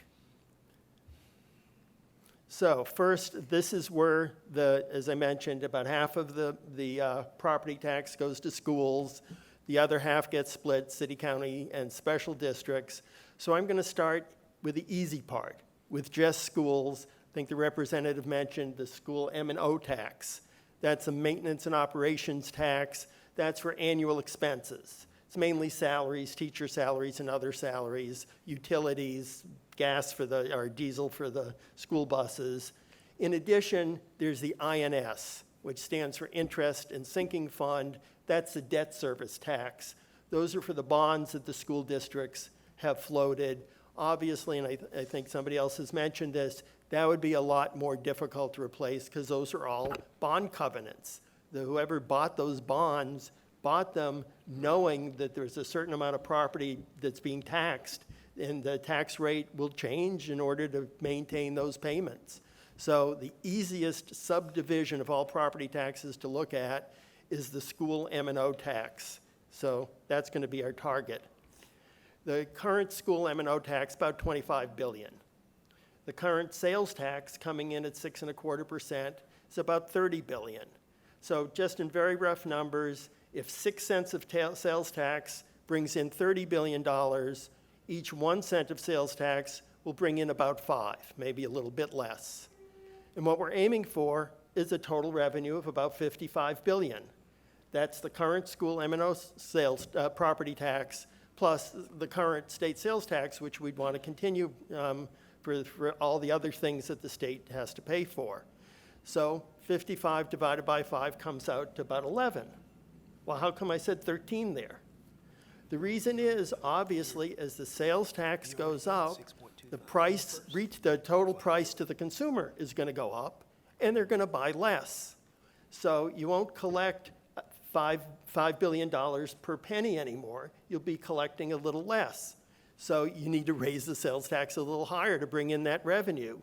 So first, this is where as I mentioned, about half of the property tax goes to schools. The other half gets split, city, county, and special districts. So I'm gonna start with the easy part, with just schools. I think the representative mentioned the school M&O tax. That's a maintenance and operations tax. That's for annual expenses. It's mainly salaries, teacher salaries and other salaries, utilities, gas or diesel for the school buses. In addition, there's the INS, which stands for Interest and Sinking Fund. That's the debt service tax. Those are for the bonds that the school districts have floated. Obviously, and I think somebody else has mentioned this, that would be a lot more difficult to replace because those are all bond covenants. Whoever bought those bonds bought them knowing that there's a certain amount of property that's being taxed, and the tax rate will change in order to maintain those payments. So the easiest subdivision of all property taxes to look at is the school M&O tax. So that's going to be our target. The current school M&O tax, about $25 billion. The current sales tax coming in at 6.25% is about $30 billion. So just in very rough numbers, if 6 cents of sales tax brings in $30 billion, each 1 cent of sales tax will bring in about 5, maybe a little bit less. And what we're aiming for is a total revenue of about $55 billion. That's the current school M&O sales property tax plus the current state sales tax, which we'd want to continue for all the other things that the state has to pay for. So 55 divided by 5 comes out to about 11. Well, how come I said 13 there? The reason is, obviously, as the sales tax goes up, the total price to the consumer is going to go up, and they're going to buy less. So you won't collect $5 billion per penny anymore. You'll be collecting a little less. So you need to raise the sales tax a little higher to bring in that revenue.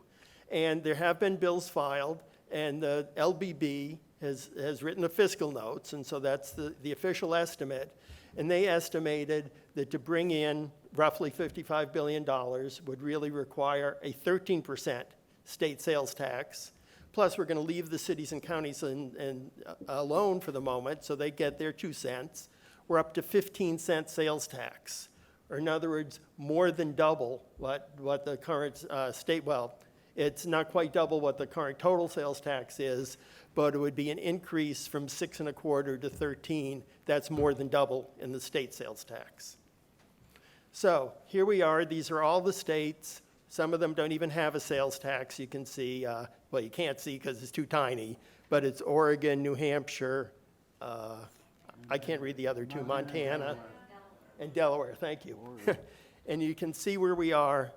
And there have been bills filed, and the LBB has written the fiscal notes, and so that's the official estimate. And they estimated that to bring in roughly $55 billion would really require a 13% state sales tax. Plus, we're going to leave the cities and counties alone for the moment, so they get their 2 cents. We're up to 15-cent sales tax, or in other words, more than double what the current it's not quite double what the current total sales tax is, but it would be an increase from 6.25 to 13. That's more than double in the state sales tax. So here we are. These are all the states. Some of them don't even have a sales tax. You can see, well, you can't see because it's too tiny, but it's Oregon, New Hampshire, I can't read the other two, Montana, and Delaware. Thank you. And you can see where we are.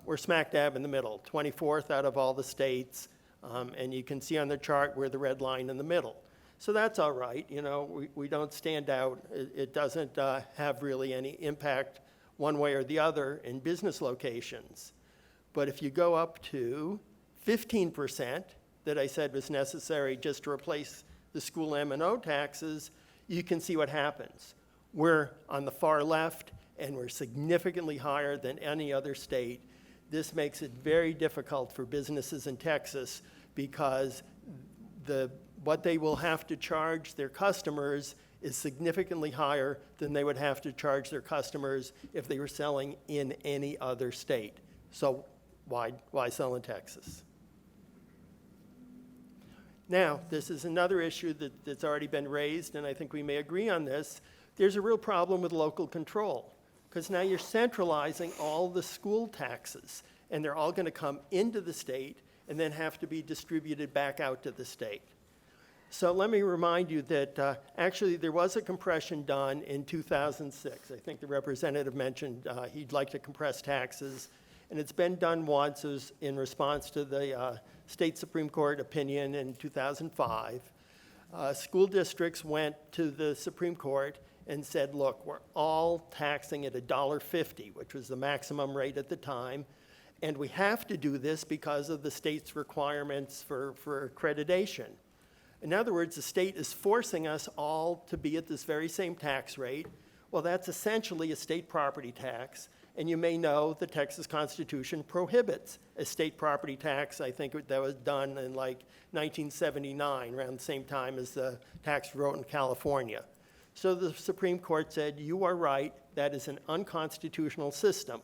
We're smack dab in the middle, 24th out of all the states. And you can see on the chart we're the red line in the middle. So that's all right. You know, we don't stand out. It doesn't have really any impact one way or the other in business locations. But if you go up to 15% that I said was necessary just to replace the school M&O taxes, you can see what happens. We're on the far left, and we're significantly higher than any other state. This makes it very difficult for businesses in Texas because what they will have to charge their customers is significantly higher than they would have to charge their customers if they were selling in any other state. So why sell in Texas? Now, this is another issue that's already been raised, and I think we may agree on this. There's a real problem with local control, because now you're centralizing all the school taxes, and they're all going to come into the state and then have to be distributed back out to the state. So let me remind you that actually there was a compression done in 2006. I think the representative mentioned he'd like to compress taxes, and it's been done once. It was in response to the state Supreme Court opinion in 2005. School districts went to the Supreme Court and said, look, we're all taxing at $1.50, which was the maximum rate at the time, and we have to do this because of the state's requirements for accreditation. In other words, the state is forcing us all to be at this very same tax rate. Well, that's essentially a state property tax, and you may know the Texas Constitution prohibits a state property tax. I think that was done in like 1979, around the same time as the tax wrote in California. So the Supreme Court said, you are right, that is an unconstitutional system.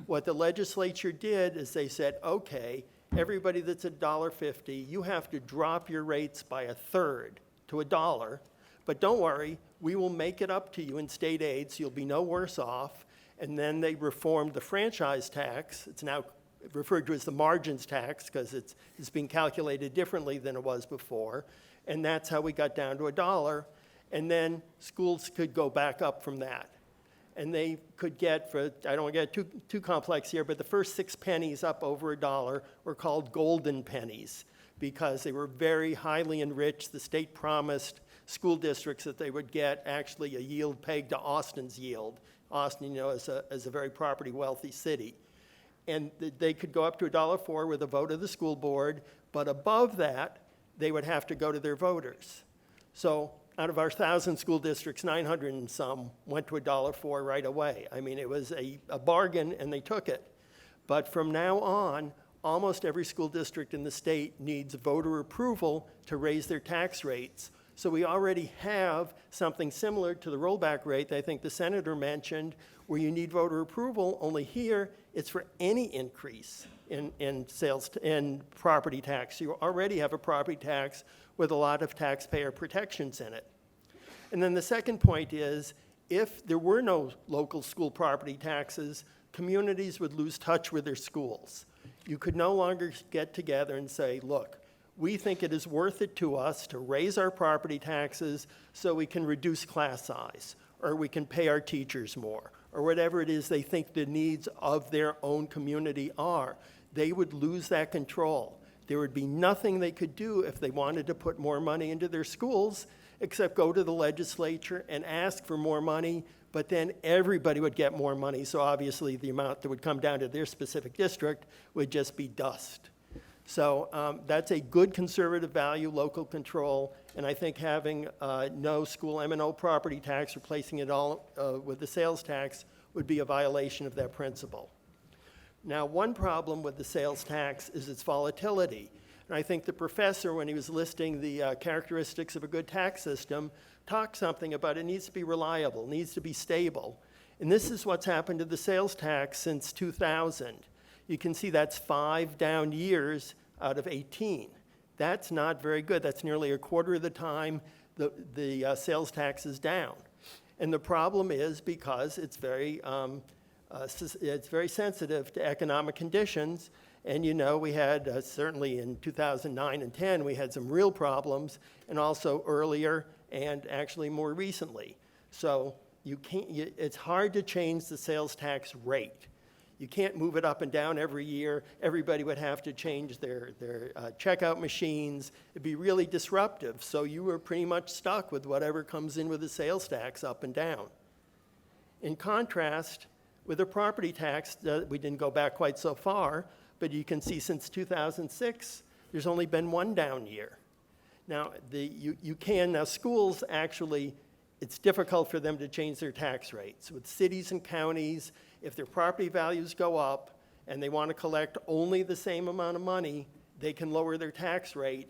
What the legislature did is they said, okay, everybody that's at $1.50, you have to drop your rates by a third to $1, but don't worry, we will make it up to you in state aid, so you'll be no worse off. And then they reformed the franchise tax. It's now referred to as the margins tax because it's being calculated differently than it was before. And that's how we got down to $1. And then schools could go back up from that. And they could get, for, I don't want to get too complex here, but the first 6 pennies up over $1 were called golden pennies because they were very highly enriched. The state promised school districts that they would get actually a yield pegged to Austin's yield. Austin, is a very property wealthy city. And they could go up to $1.04 with a vote of the school board, but above that, they would have to go to their voters. So out of our 1,000 school districts, 900 and some went to $1.04 right away. I mean, it was a bargain, and they took it. But from now on, almost every school district in the state needs voter approval to raise their tax rates. So we already have something similar to the rollback rate that I think the senator mentioned, where you need voter approval. Only here, it's for any increase in property tax. You already have a property tax with a lot of taxpayer protections in it. And then the second point is, if there were no local school property taxes, communities would lose touch with their schools. You could no longer get together and say, look, we think it is worth it to us to raise our property taxes so we can reduce class size, or we can pay our teachers more, or whatever it is they think the needs of their own community are. They would lose that control. There would be nothing they could do if they wanted to put more money into their schools, except go to the legislature and ask for more money, but then everybody would get more money. So obviously the amount that would come down to their specific district would just be dust. So that's a good conservative value, local control, and I think having no school M&O property tax, replacing it all with the sales tax, would be a violation of that principle. Now, one problem with the sales tax is its volatility. And I think the professor, when he was listing the characteristics of a good tax system, talked something about it needs to be reliable, needs to be stable. And this is what's happened to the sales tax since 2000. You can see that's 5 down years out of 18. That's not very good. That's nearly a quarter of the time the sales tax is down. And the problem is because it's very sensitive to economic conditions. And we had, certainly in 2009 and 10, we had some real problems, and also earlier and actually more recently. So it's hard to change the sales tax rate. You can't move it up and down every year. Everybody would have to change their checkout machines. It'd be really disruptive. So you were pretty much stuck with whatever comes in with the sales tax up and down. In contrast, with a property tax, we didn't go back quite so far, but you can see since 2006, there's only been 1 down year. Now, now schools actually, it's difficult for them to change their tax rates. With cities and counties, if their property values go up and they want to collect only the same amount of money, they can lower their tax rate,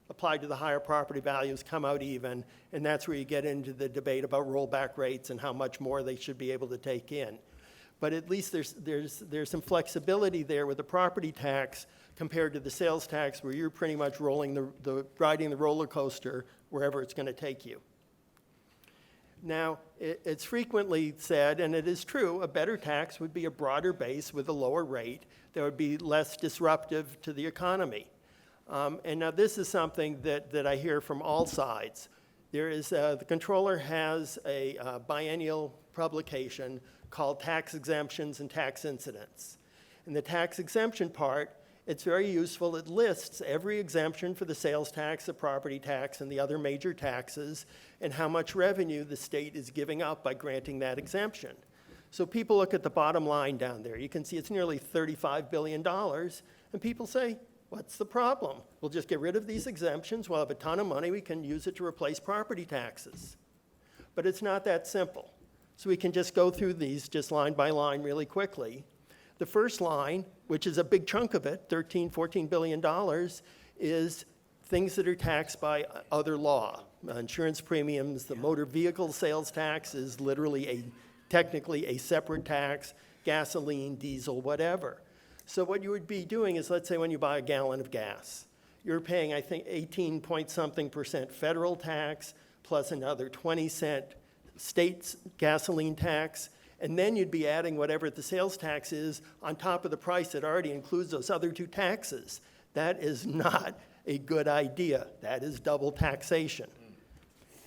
apply to the higher property values, come out even, and that's where you get into the debate about rollback rates and how much more they should be able to take in. But at least there's some flexibility there with the property tax compared to the sales tax, where you're pretty much riding the roller coaster wherever it's going to take you. Now, it's frequently said, and it is true, a better tax would be a broader base with a lower rate that would be less disruptive to the economy. And now this is something that I hear from all sides. There is, the controller has a biennial publication called Tax Exemptions and Tax Incidents. In the tax exemption part, it's very useful. It lists every exemption for the sales tax, the property tax, and the other major taxes, and how much revenue the state is giving up by granting that exemption. So people look at the bottom line down there. You can see it's nearly $35 billion, and people say, what's the problem? We'll just get rid of these exemptions. We'll have a ton of money. We can use it to replace property taxes. But it's not that simple. So we can just go through these just line by line really quickly. The first line, which is a big chunk of it, $14 billion, is things that are taxed by other law. Insurance premiums, the motor vehicle sales tax is literally technically a separate tax, gasoline, diesel, whatever. So what you would be doing is, let's say when you buy a gallon of gas, you're paying, I think, 18-point-something% federal tax, plus another 20-cent state gasoline tax, and then you'd be adding whatever the sales tax is on top of the price that already includes those other 2 taxes. That is not a good idea. That is double taxation.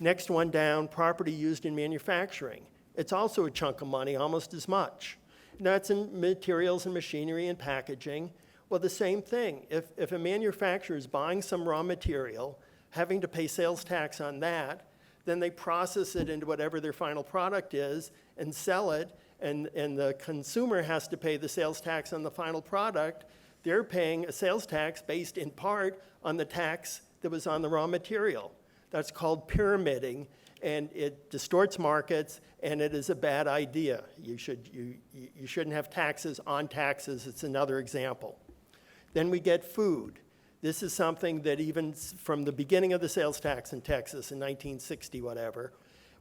Next one down, property used in manufacturing. It's also a chunk of money, almost as much. And that's in materials and machinery and packaging. Well, the same thing. If a manufacturer is buying some raw material, having to pay sales tax on that, then they process it into whatever their final product is and sell it, and the consumer has to pay the sales tax on the final product. They're paying a sales tax based in part on the tax that was on the raw material. That's called pyramiding, and it distorts markets, and it is a bad idea. You shouldn't have taxes on taxes. It's another example. Then we get food. This is something that even from the beginning of the sales tax in Texas in 1960, whatever,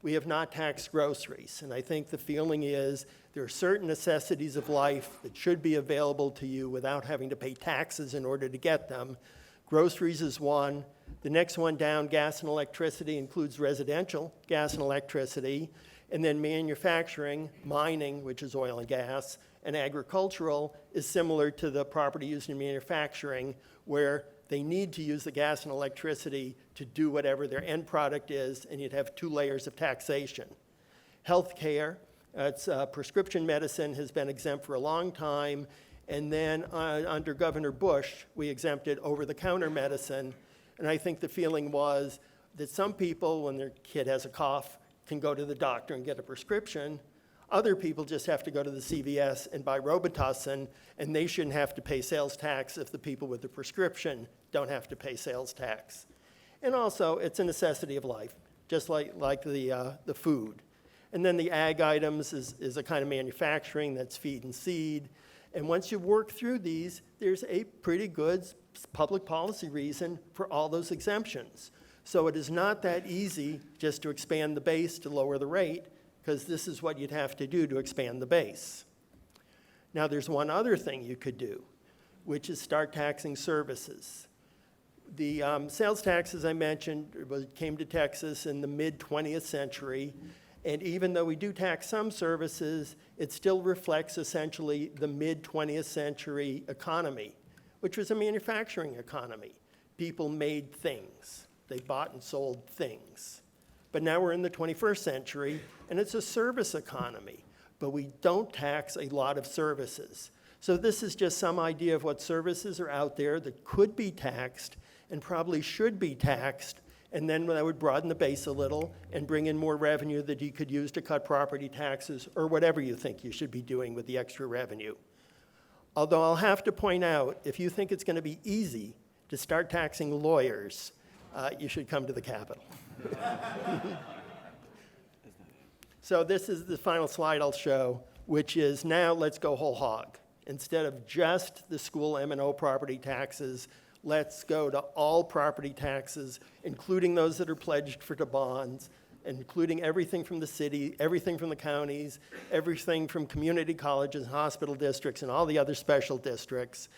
we have not taxed groceries. And I think the feeling is there are certain necessities of life that should be available to you without having to pay taxes in order to get them. Groceries is one. The next one down, gas and electricity, includes residential gas and electricity. And then manufacturing, mining, which is oil and gas, and agricultural is similar to the property used in manufacturing, where they need to use the gas and electricity to do whatever their end product is, and you'd have 2 layers of taxation. Healthcare, prescription medicine has been exempt for a long time, and then under Governor Bush, we exempted over-the-counter medicine, and I think the feeling was that some people, when their kid has a cough, can go to the doctor and get a prescription. Other people just have to go to the CVS and buy Robitussin, and they shouldn't have to pay sales tax if the people with the prescription don't have to pay sales tax. And also, it's a necessity of life, just like the food. And then the ag items is a kind of manufacturing that's feed and seed. And once you work through these, there's a pretty good public policy reason for all those exemptions. So it is not that easy just to expand the base to lower the rate, because this is what you'd have to do to expand the base. Now, there's one other thing you could do, which is start taxing services. The sales tax, as I mentioned, came to Texas in the mid-20th century, and even though we do tax some services, it still reflects essentially the mid-20th century economy, which was a manufacturing economy. People made things. They bought and sold things. But now we're in the 21st century, and it's a service economy, but we don't tax a lot of services. So this is just some idea of what services are out there that could be taxed and probably should be taxed, and then that would broaden the base a little and bring in more revenue that you could use to cut property taxes or whatever you think you should be doing with the extra revenue. Although I'll have to point out, if you think it's going to be easy to start taxing lawyers, you should come to the Capitol. So this is the final slide I'll show, which is now let's go whole hog. Instead of just the school M&O property taxes, let's go to all property taxes, including those that are pledged for the bonds, including everything from the city, everything from the counties, everything from community colleges, hospital districts, and all the other special districts,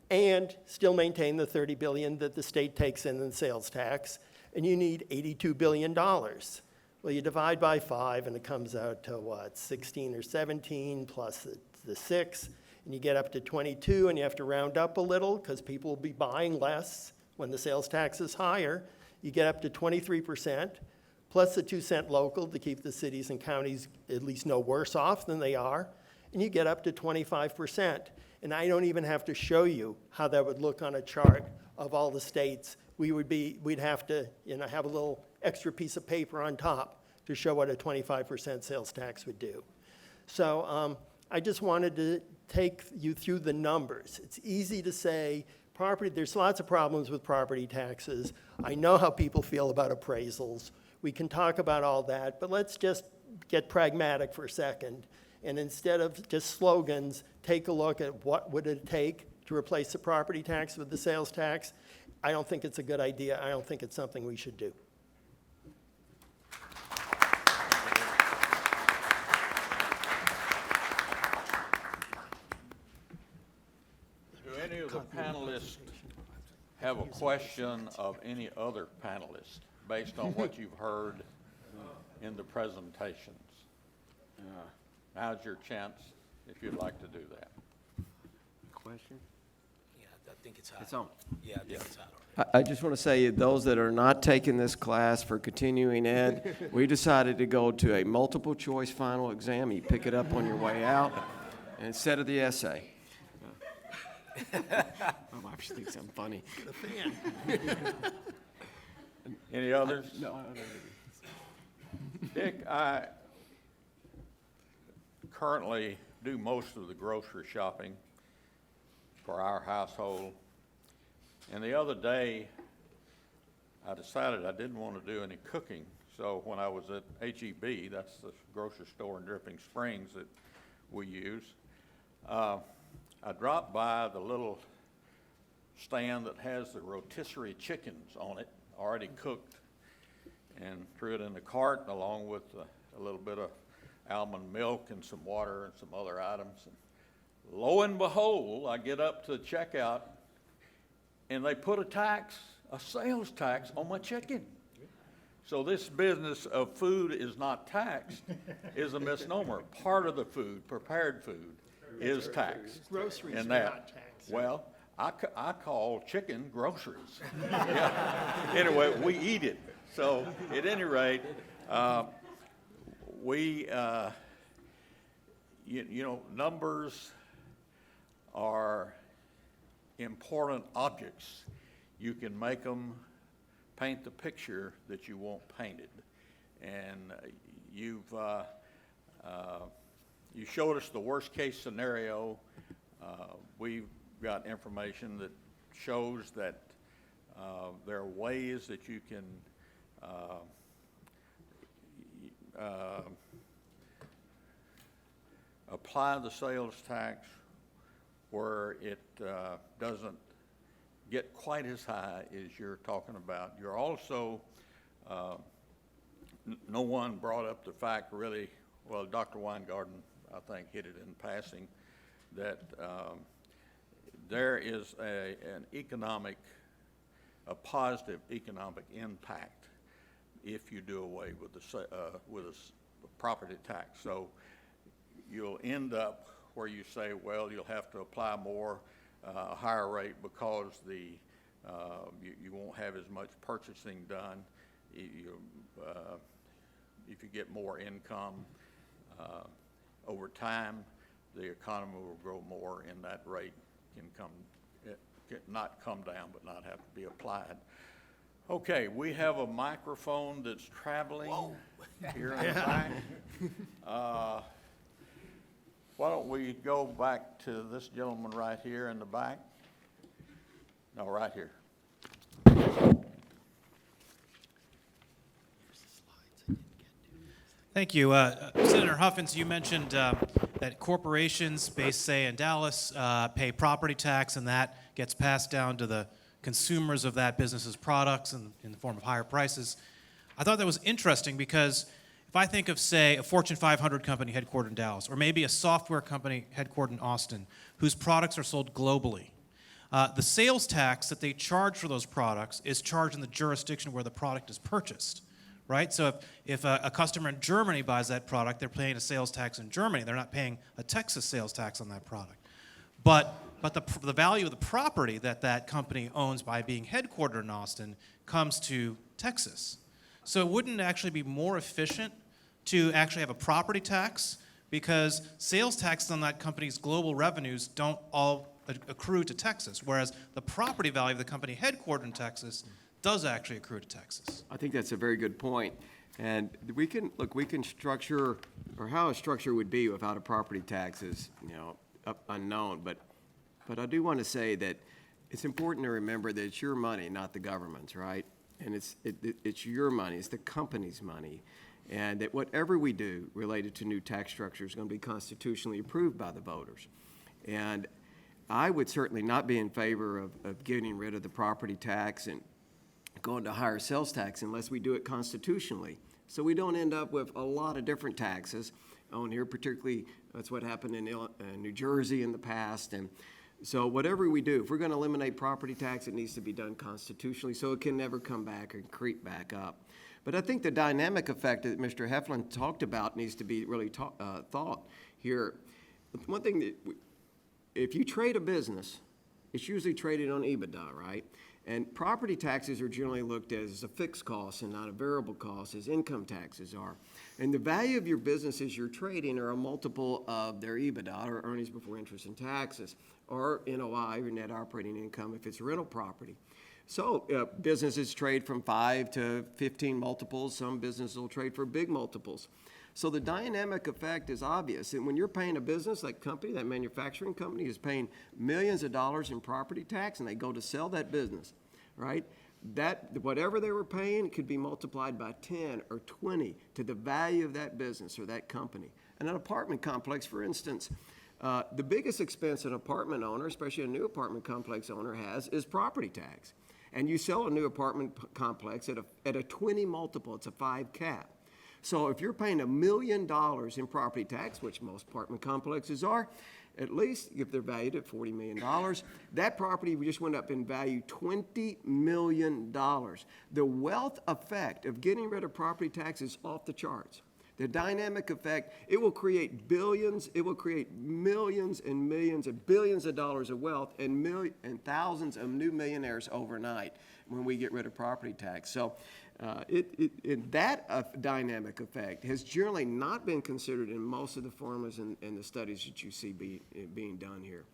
and still maintain the $30 billion that the state takes in sales tax. And you need $82 billion. Well, you divide by 5, and it comes out to what, 16 or 17 plus the 6, and you get up to 22, and you have to round up a little because people will be buying less when the sales tax is higher. You get up to 23%, plus the 2-cent local to keep the cities and counties at least no worse off than they are, and you get up to 25%. And I don't even have to show you how that would look on a chart of all the states. We'd have to have a little extra piece of paper on top to show what a 25% sales tax would do. So I just wanted to take you through the numbers. It's easy to say there's lots of problems with property taxes. I know how people feel about appraisals. We can talk about all that, but let's just get pragmatic for a second. And instead of just slogans, take a look at what would it take to replace the property tax with the sales tax. I don't think it's a good idea. I don't think it's something we should do. Do any of the panelists have a question of any other panelist based on what you've heard in the presentations? Now's your chance if you'd like to do that. Question? Yeah, think it's hot. It's on. Yeah, I think it's hot already. I just want to say, those that are not taking this class for continuing ed, we decided to go to a multiple choice final exam. You pick it up on your way out instead of the essay. My wife thinks I'm funny. Any others? No. Dick, I currently do most of the grocery shopping for our household. And the other day, I decided I didn't want to do any cooking. So when I was at HEB, that's the grocery store in Dripping Springs that we use, I dropped by the little stand that has the rotisserie chickens on it, already cooked, and threw it in the cart along with a little bit of almond milk and some water and some other items. And lo and behold, I get up to the checkout and they put a sales tax on my chicken. So this business of food is not taxed is a misnomer. Part of the food, prepared food, is taxed. Groceries And are that, not taxed. well, I call chicken groceries. Yeah. Anyway, we eat it. So at any rate, numbers are important objects. You can make them paint the picture that you want painted. And you showed us the worst case scenario. We've got information that shows that there are ways that you can apply the sales tax where it doesn't get quite as high as you're talking about. You're also, no one brought up the fact really, well, Dr. Weingarten, I think, hit it in passing, that there is a positive economic impact if you do away with the property tax. So you'll end up where you say, well, you'll have to apply more, a higher rate because you won't have as much purchasing done. If you get more income over time, the economy will grow more, and that rate can not come down but not have to be applied. Okay, we have a microphone that's traveling here in the back. Why don't we go back to this gentleman right here in the back? No, right here. Thank you. Senator Huffines, you mentioned that corporations based, say, in Dallas, pay property tax, and that gets passed down to the consumers of that business's products in the form of higher prices. I thought that was interesting because if I think of, say, a Fortune 500 company headquartered in Dallas, or maybe a software company headquartered in Austin, whose products are sold globally, the sales tax that they charge for those products is charged in the jurisdiction where the product is purchased. Right? So if a customer in Germany buys that product, they're paying a sales tax in Germany. They're not paying a Texas sales tax on that product. But the value of the property that company owns by being headquartered in Austin comes to Texas. So it wouldn't actually be more efficient to actually have a property tax, because sales taxes on that company's global revenues don't all accrue to Texas, whereas the property value of the company headquartered in Texas does actually accrue to Texas. I think that's a very good point. And we can structure, or how a structure would be without a property tax is, unknown. But I do want to say that it's important to remember that it's your money, not the government's, right? And it's your money, it's the company's money. And that whatever we do related to new tax structure is going to be constitutionally approved by the voters. And I would certainly not be in favor of getting rid of the property tax and going to higher sales tax unless we do it constitutionally. So we don't end up with a lot of different taxes on here, particularly that's what happened in New Jersey in the past. And so whatever we do, if we're going to eliminate property tax, it needs to be done constitutionally so it can never come back and creep back up. But I think the dynamic effect that Mr. Heflin talked about needs to be really thought here. One thing that if you trade a business it's usually traded on EBITDA, right? And property taxes are generally looked at as a fixed cost and not a variable cost, as income taxes are. And the value of your businesses you're trading are a multiple of their EBITDA, or earnings before interest and taxes, or NOI, or net operating income, if it's rental property. So businesses trade from 5 to 15 multiples. Some businesses will trade for big multiples. So the dynamic effect is obvious. And when you're paying a business, that company, that manufacturing company is paying millions of dollars in property tax, and they go to sell that business, right? That, whatever they were paying could be multiplied by 10 or 20 to the value of that business or that company. And an apartment complex, for instance, the biggest expense an apartment owner, especially a new apartment complex owner, has is property tax. And you sell a new apartment complex at a 20 multiple, it's a 5 cap. So if you're paying $1 million in property tax, which most apartment complexes are, at least if they're valued at $40 million, that property just went up in value $20 million. The wealth effect of getting rid of property tax is off the charts. The dynamic effect, it will create billions, it will create millions and millions and billions of dollars of wealth and thousands of new millionaires overnight when we get rid of property tax. So that dynamic effect has generally not been considered in most of the formulas and the studies that you see being done here,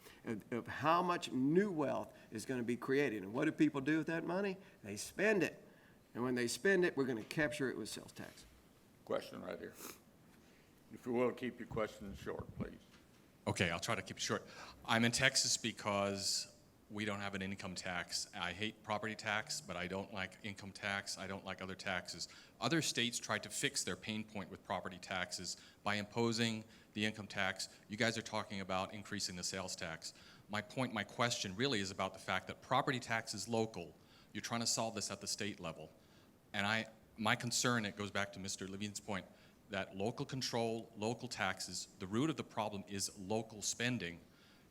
of how much new wealth is going to be created. And what do people do with that money? They spend it. And when they spend it, we're going to capture it with sales tax. Question right here. If you will, keep your questions short, please. Okay, I'll try to keep it short. I'm in Texas because we don't have an income tax. I hate property tax, but I don't like income tax. I don't like other taxes. Other states tried to fix their pain point with property taxes by imposing the income tax. You guys are talking about increasing the sales tax. My question really is about the fact that property tax is local. You're trying to solve this at the state level. And my concern, it goes back to Mr. Lavine's point, that local control, local taxes, the root of the problem is local spending.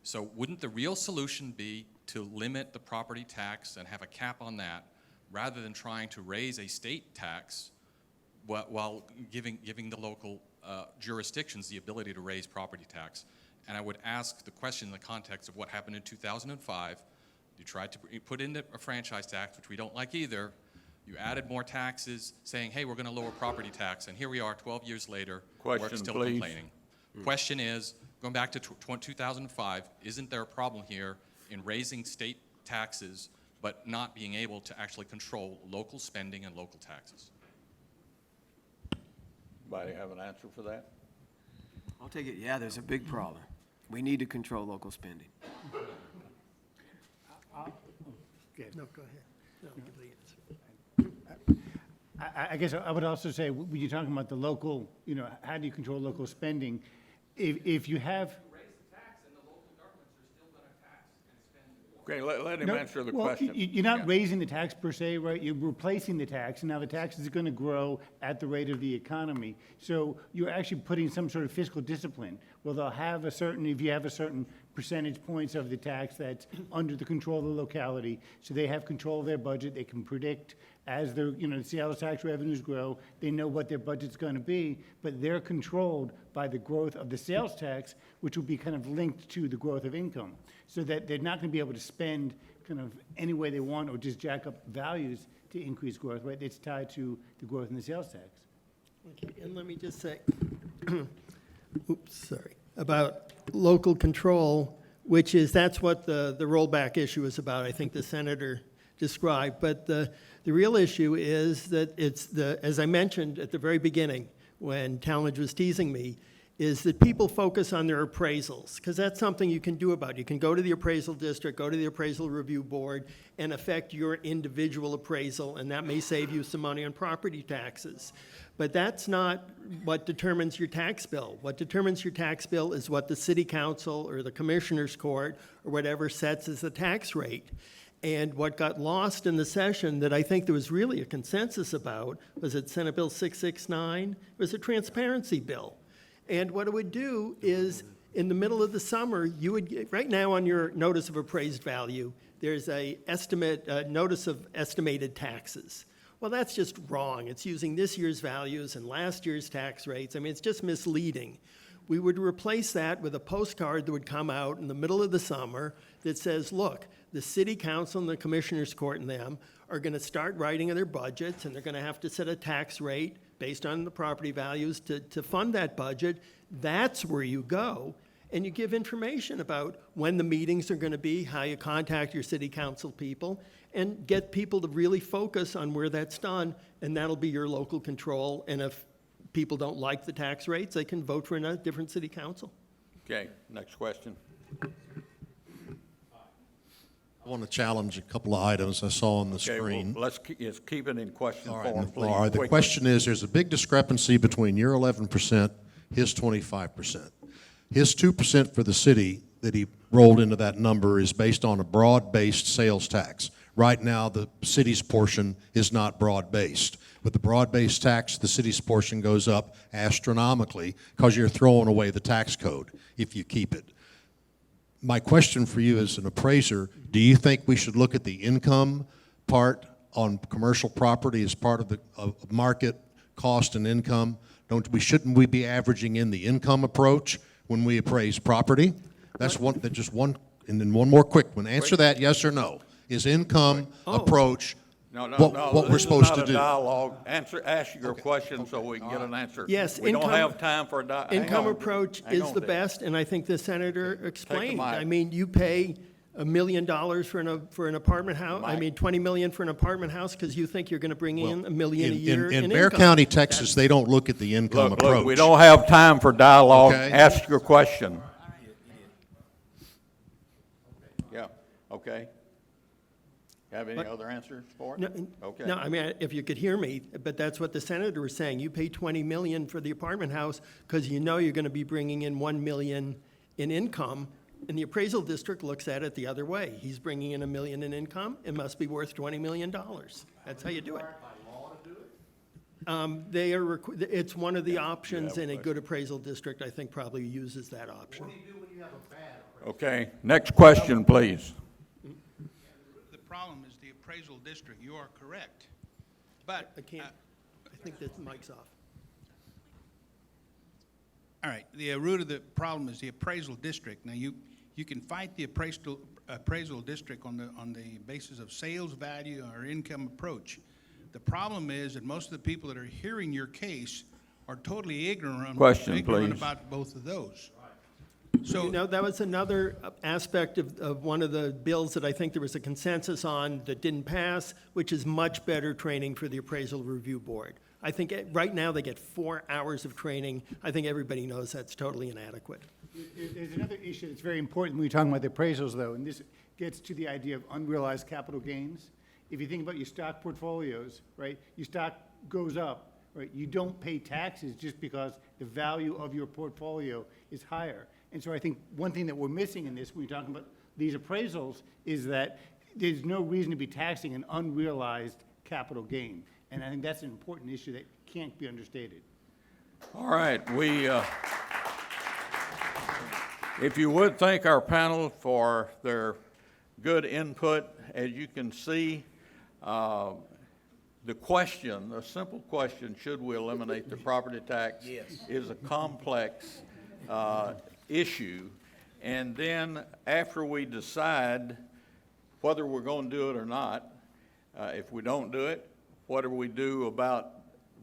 So wouldn't the real solution be to limit the property tax and have a cap on that, rather than trying to raise a state tax while giving the local jurisdictions the ability to raise property tax? And I would ask the question in the context of what happened in 2005. You tried to put in a franchise tax, which we don't like either. You added more taxes, saying, hey, we're going to lower property tax, and here we are 12 years later, we're still complaining. Question is, going back to 2005, isn't there a problem here in raising state taxes but not being able to actually control local spending and local taxes? Anybody have an answer for that? I'll take it, yeah, there's a big problem. We need to control local spending. No, go ahead. No, give the answer. I guess I would also say, when you're talking about the local, how do you control local spending? If you have. Raise the tax and the local governments are still going to tax and spend more. Okay, let him answer the well, question. You're not Yeah. raising the tax per se, right? You're replacing the tax, and now the tax is going to grow at the rate of the economy. So you're actually putting some sort of fiscal discipline. Well, they'll have if you have a certain percentage points of the tax that's under the control of the locality, so they have control of their budget. They can predict as the sales tax revenues grow, they know what their budget's going to be, but they're controlled by the growth of the sales tax, which will be kind of linked to the growth of income, so that they're not going to be able to spend kind of any way they want or just jack up values to increase growth, right? It's tied to the growth in the sales tax. Okay, and let me just say, about local control, that's what the rollback issue is about, I think the senator described. But the real issue is that as I mentioned at the very beginning, when Talmadge was teasing me, is that people focus on their appraisals, because that's something you can do about it. You can go to the appraisal district, go to the appraisal review board, and affect your individual appraisal, and that may save you some money on property taxes. But that's not what determines your tax bill. What determines your tax bill is what the city council or the commissioner's court or whatever sets as the tax rate. And what got lost in the session that I think there was really a consensus about was that Senate Bill 669 was a transparency bill. And what it would do is, in the middle of the summer, you would get, right now on your notice of appraised value, there's a notice of estimated taxes. Well, that's just wrong. It's using this year's values and last year's tax rates. I mean, it's just misleading. We would replace that with a postcard that would come out in the middle of the summer that says, look, the city council and the commissioners court and them are gonna start writing their budgets, and they're gonna have to set a tax rate based on the property values to fund that budget. That's where you go, and you give information about when the meetings are gonna be, how you contact your city council people, and get people to really focus on where that's done, and that'll be your local control. And if people don't like the tax rates, they can vote for a different city council. Okay, next question. I want to challenge a couple of items I saw on the Okay, screen. well, let's keep it in question All form, right, please. all right. The quickly. question is, there's a big discrepancy between your 11%, his 25%. His 2% for the city that he rolled into that number is based on a broad-based sales tax. Right now, the city's portion is not broad-based. With the broad-based tax, the city's portion goes up astronomically because you're throwing away the tax code if you keep it. My question for you as an appraiser, do you think we should look at the income part on commercial property as part of the market cost and income? Shouldn't we be averaging in the income approach when we appraise property? That's just one, and then one more quick one. Answer that, yes or no. Is income approach No, what we're this is supposed not to a do? dialogue. Ask your question so we can get an answer. Yes, We don't income- have time for a Income approach hang is on the there. best, and I think the senator explained. mic. I mean, you pay $1 million for an apartment house, I Mike. mean, 20 million for an apartment house, because you think you're gonna bring in $1 million a year in In Bexar income. County, Texas, they don't look at the income Look, approach. we don't have time for dialogue. Okay. Ask your question. Yeah, okay. Have any other answers for it? No, Okay. no, I mean, if you could hear me, but that's what the senator was saying. You pay 20 million for the apartment house because you know you're gonna be bringing in 1 million in income, and the appraisal district looks at it the other way. He's bringing in 1 million in income, it must be worth $20 million. That's how you do it. It's one of the options, and a good appraisal district, I think, probably uses that option. Okay, next question, please. The problem is the appraisal district. You are correct. But, I can't, I think that mic's off. all right, the root of the problem is the appraisal district. Now, you can fight the appraisal district on the basis of sales value or income approach. The problem is that most of the people that are hearing your case are totally ignorant Question, please. about both of those. So, You know, that was another aspect of one of the bills that I think there was a consensus on that didn't pass, which is much better training for the appraisal review board. I think right now they get 4 hours of training. I think everybody knows that's totally inadequate. There's another issue that's very important when you're talking about the appraisals, though, and this gets to the idea of unrealized capital gains. If you think about your stock portfolios, right, your stock goes up, right? You don't pay taxes just because the value of your portfolio is higher. And so I think one thing that we're missing in this, when you're talking about these appraisals, is that there's no reason to be taxing an unrealized capital gain. And I think that's an important issue that can't be understated. All right, if you would thank our panel for their good input. As you can see, the question, a simple question, should we eliminate the property tax? Yes. Is a complex issue. And then after we decide whether we're going to do it or not, if we don't do it, what do we do about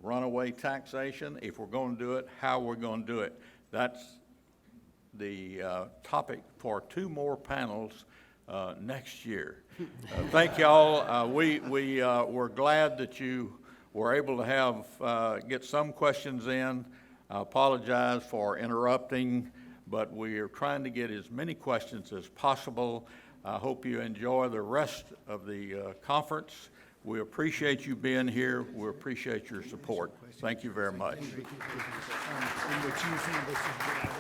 runaway taxation? If we're going to do it, how we're going to do it? That's the topic for 2 more panels next year. Thank y'all. We're glad that you were able to get some questions in. I apologize for interrupting, but we are trying to get as many questions as possible. I hope you enjoy the rest of the conference. We appreciate you being here. We appreciate your support. Thank you very much. And what you think this is